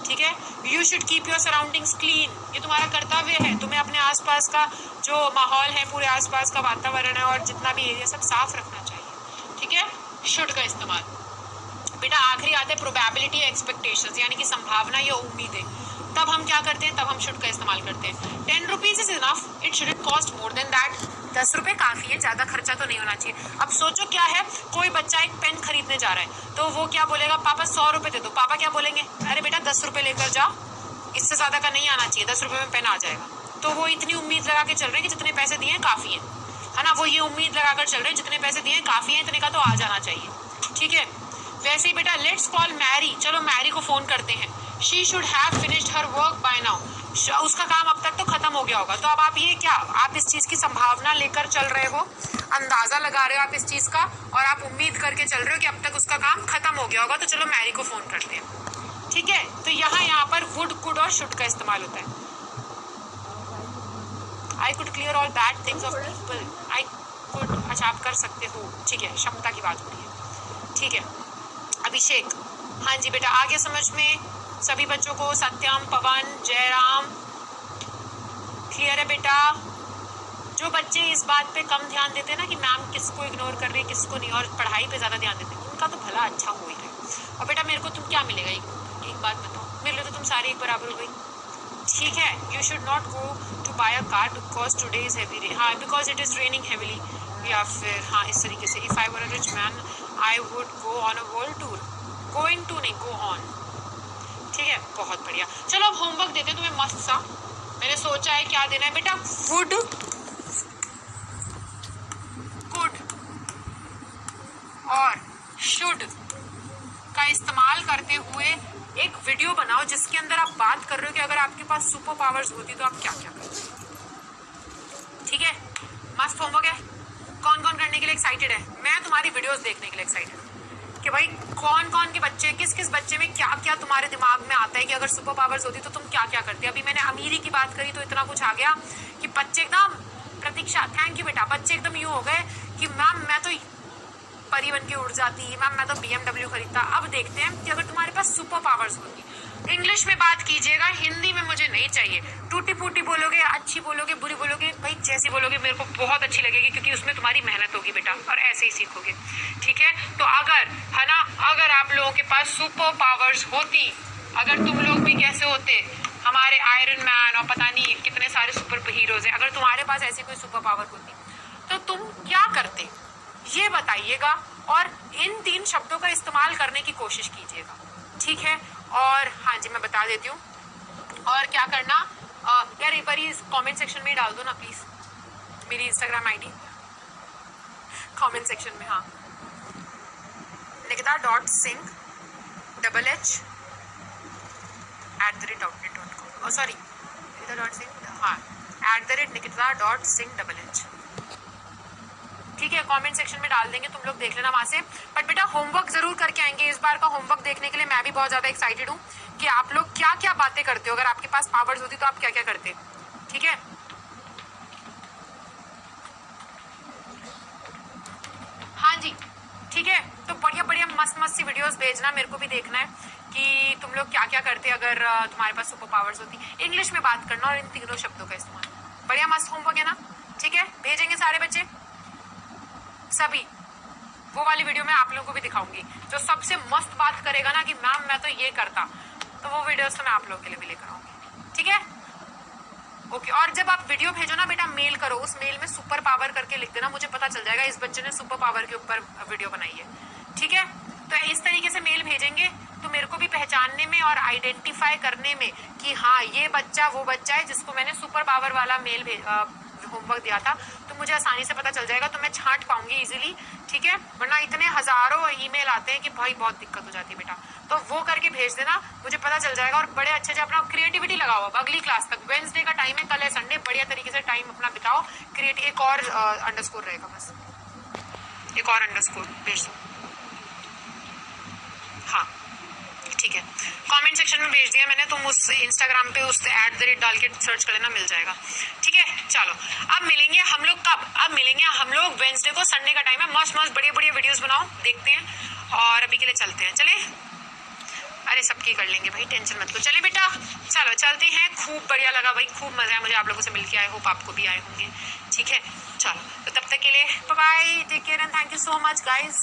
S1: ठीक है। You should keep your surroundings clean, ये तुम्हारा कर्तव्य है, तुम्हें अपने आसपास का जो माहौल है, पूरे आसपास का वातावरण है और जितना भी एरिया सब साफ रखना चाहिए, ठीक है, शुड का इस्तेमाल। बेटा आखिरी आता है प्रोबेबिलिटी या एक्सपेक्टेशंस, यानी कि संभावना या उम्मीदें, तब हम क्या करते हैं, तब हम शुड का इस्तेमाल करते हैं। 10 rupees is enough, it shouldn't cost more than that, 10 रुपये काफ़ी है, ज़्यादा खर्चा तो नहीं होना चाहिए। अब सोचो क्या है, कोई बच्चा एक पेन खरीदने जा रहा है, तो वो क्या बोलेगा, पापा 100 रुपये दे दो, पापा क्या बोलेंगे, अरे बेटा 10 रुपये लेकर जाओ, इससे ज़्यादा का नहीं आना चाहिए, 10 रुपये में पेन आ जाएगा। तो वो इतनी उम्मीद लगा के चल रहे हैं कि जितने पैसे दिए हैं काफ़ी है ना, वो ये उम्मीद लगा कर चल रहे हैं जितने पैसे दिए हैं काफ़ी है, इतने का तो आ जाना चाहिए, ठीक है। वैसे ही बेटा लेट्स कॉल मैरी, चलो मैरी को फ़ोन करते हैं, she should have finished her work by now, उसका काम अब तक तो खत्म हो गया होगा। तो अब आप ये क्या, आप इस चीज़ की संभावना लेकर चल रहे हो, अंदाज़ा लगा रहे हो आप इस चीज़ का, और आप उम्मीद करके चल रहे हो कि अब तक उसका काम खत्म हो गया होगा, तो चलो मैरी को फ़ोन करते हैं, ठीक है। तो यहाँ पर वुड, कुड और शुड का इस्तेमाल होता है। I could clear all bad things of people, I could, अच्छा आप कर सकते हो, ठीक है, क्षमता की बात हो रही है, ठीक है। अभिषेक, हाँ जी बेटा, आगे समझ में सभी बच्चों को, सत्यम, पवन, जयराम, क्लियर है बेटा। जो बच्चे इस बात पे कम ध्यान देते हैं ना कि मैम किसको इग्नोर कर रही है किसको नहीं, और पढ़ाई पे ज़्यादा ध्यान देते हैं, उनका तो भला अच्छा हो ही रहा। और बेटा मेरे को तुम क्या मिलेगा, एक बात बताओ, मेरे लिए तो तुम सारे एक बराबर हो गई, ठीक है। You should not go to buy a car because today is heavy rain, हाँ because it is raining heavily, या फिर हाँ इस तरीके से, if I were a rich man I would go on a world tour, going to नहीं, गो ऑन, ठीक है, बहुत बढ़िया। चलो अब होमवर्क देते हैं तुम्हें मस्त सा, मैंने सोचा है क्या देना है बेटा, वुड, कुड, और शुड का इस्तेमाल करते हुए एक वीडियो बनाओ जिसके अंदर आप बात कर रहे हो कि अगर आपके पास सुपर पावर्स होती तो आप क्या क्या करते। ठीक है, मस्त होमवर्क है। कौन कौन करने के लिए एक्साइटेड है? मैं तुम्हारी वीडियोस देखने के लिए एक्साइटेड हूँ कि भाई कौन कौन के बच्चे, किस किस बच्चे में क्या क्या तुम्हारे दिमाग में आता है कि अगर सुपर पावर्स होती तो तुम क्या क्या करते। अभी मैंने अमीरी की बात करी तो इतना कुछ आ गया कि बच्चे एकदम, प्रतीक्षा थैंक यू बेटा, बच्चे एकदम यूँ हो गए कि मैम मैं तो परी बन के उड़ जाती, मैम मैं तो BMW खरीदता। अब देखते हैं कि अगर तुम्हारे पास सुपर पावर्स होती। इंग्लिश में बात कीजिएगा, हिंदी में मुझे नहीं चाहिए। टूटी फूटी बोलोगे, अच्छी बोलोगे, बुरी बोलोगे, भाई जैसी बोलोगे मेरे को बहुत अच्छी लगेगी क्योंकि उसमें तुम्हारी मेहनत होगी बेटा, और ऐसे ही सीखोगे। ठीक है, तो अगर है ना, अगर आप लोगों के पास सुपर पावर्स होती, अगर तुम लोग भी कैसे होते हमारे आयरन मैन और पता नहीं कितने सारे सुपर हीरोज हैं, अगर तुम्हारे पास ऐसी कोई सुपर पावर होती तो तुम क्या करते ये बताइएगा, और इन 3 शब्दों का इस्तेमाल करने की कोशिश कीजिएगा। ठीक है, और हाँ जी मैं बता देती हूँ और क्या करना। यार एक बार कमेंट सेक्शन में डाल दो ना प्लीज, मेरी इंस्टाग्राम आईडी कमेंट सेक्शन में। हाँ, nikita.singh @outnet.com, सॉरी nikita.singh, हाँ @nikita.singh। ठीक है, कमेंट सेक्शन में डाल देंगे, तुम लोग देख लेना वहां से। बट बेटा होमवर्क जरूर करके आएंगे। इस बार का होमवर्क देखने के लिए मैं भी बहुत ज्यादा एक्साइटेड हूँ कि आप लोग क्या क्या बातें करते हो। अगर आपके पास पावर्स होती तो आप क्या क्या करते। ठीक है, हाँ जी ठीक है, तो बढ़िया बढ़िया मस्त मस्त सी वीडियोस भेजना, मेरे को भी देखना है कि तुम लोग क्या क्या करते अगर तुम्हारे पास सुपर पावर्स होती। इंग्लिश में बात करना और इन 3 शब्दों का इस्तेमाल। बढ़िया मस्त होमवर्क है ना? ठीक है, भेजेंगे सारे बच्चे सभी। वो वाली वीडियो मैं आप लोगों को भी दिखाऊंगी, जो सबसे मस्त बात करेगा ना कि मैम मैं तो ये करता, तो वो वीडियोस तो मैं आप लोगों के लिए भी लेकर आऊंगी। ठीक है, ओके। और जब आप वीडियो भेजो ना बेटा, मेल करो, उस मेल में सुपर पावर करके लिख देना, मुझे पता चल जाएगा इस बच्चे ने सुपर पावर के ऊपर वीडियो बनाई है। ठीक है, तो इस तरीके से मेल भेजेंगे तो मेरे को भी पहचानने में और आइडेंटिफाई करने में कि हाँ ये बच्चा वो बच्चा है जिसको मैंने सुपर पावर वाला मेल होमवर्क दिया था, तो मुझे आसानी से पता चल जाएगा, तो मैं छांट पाऊंगी इजीली। ठीक है, वरना इतने हजारों ईमेल आते हैं कि भाई बहुत दिक्कत हो जाती है बेटा। तो वो करके भेज देना, मुझे पता चल जाएगा। और बड़े अच्छे से अपना क्रिएटिविटी लगाओ अगली क्लास तक। वेडनेसडे का टाइम है, कल है संडे, बढ़िया तरीके से टाइम अपना बिताओ। क्रिएट एक और अंडरस्कोर रहेगा, बस एक और अंडरस्कोर भेज दो। हाँ ठीक है, कमेंट सेक्शन में भेज दिया मैंने, तुम उस इंस्टाग्राम पे उस @ डाल के सर्च कर लेना, मिल जाएगा। ठीक है, चलो अब मिलेंगे हम लोग कब? अब मिलेंगे हम लोग वेडनेसडे को, संडे का टाइम है। मस्त मस्त बढ़िया बढ़िया वीडियोस बनाओ, देखते हैं। और अभी के लिए चलते हैं, चले? अरे सबकी कर लेंगे भाई, टेंशन मत लो। चले बेटा, चलो चलते हैं। खूब बढ़िया लगा भाई, खूब मजा आया मुझे आप लोगों से मिलके। आई होप आपको भी आए होंगे। ठीक है, चलो तो तब तक के लिए bye bye, take care and thank you so much guys.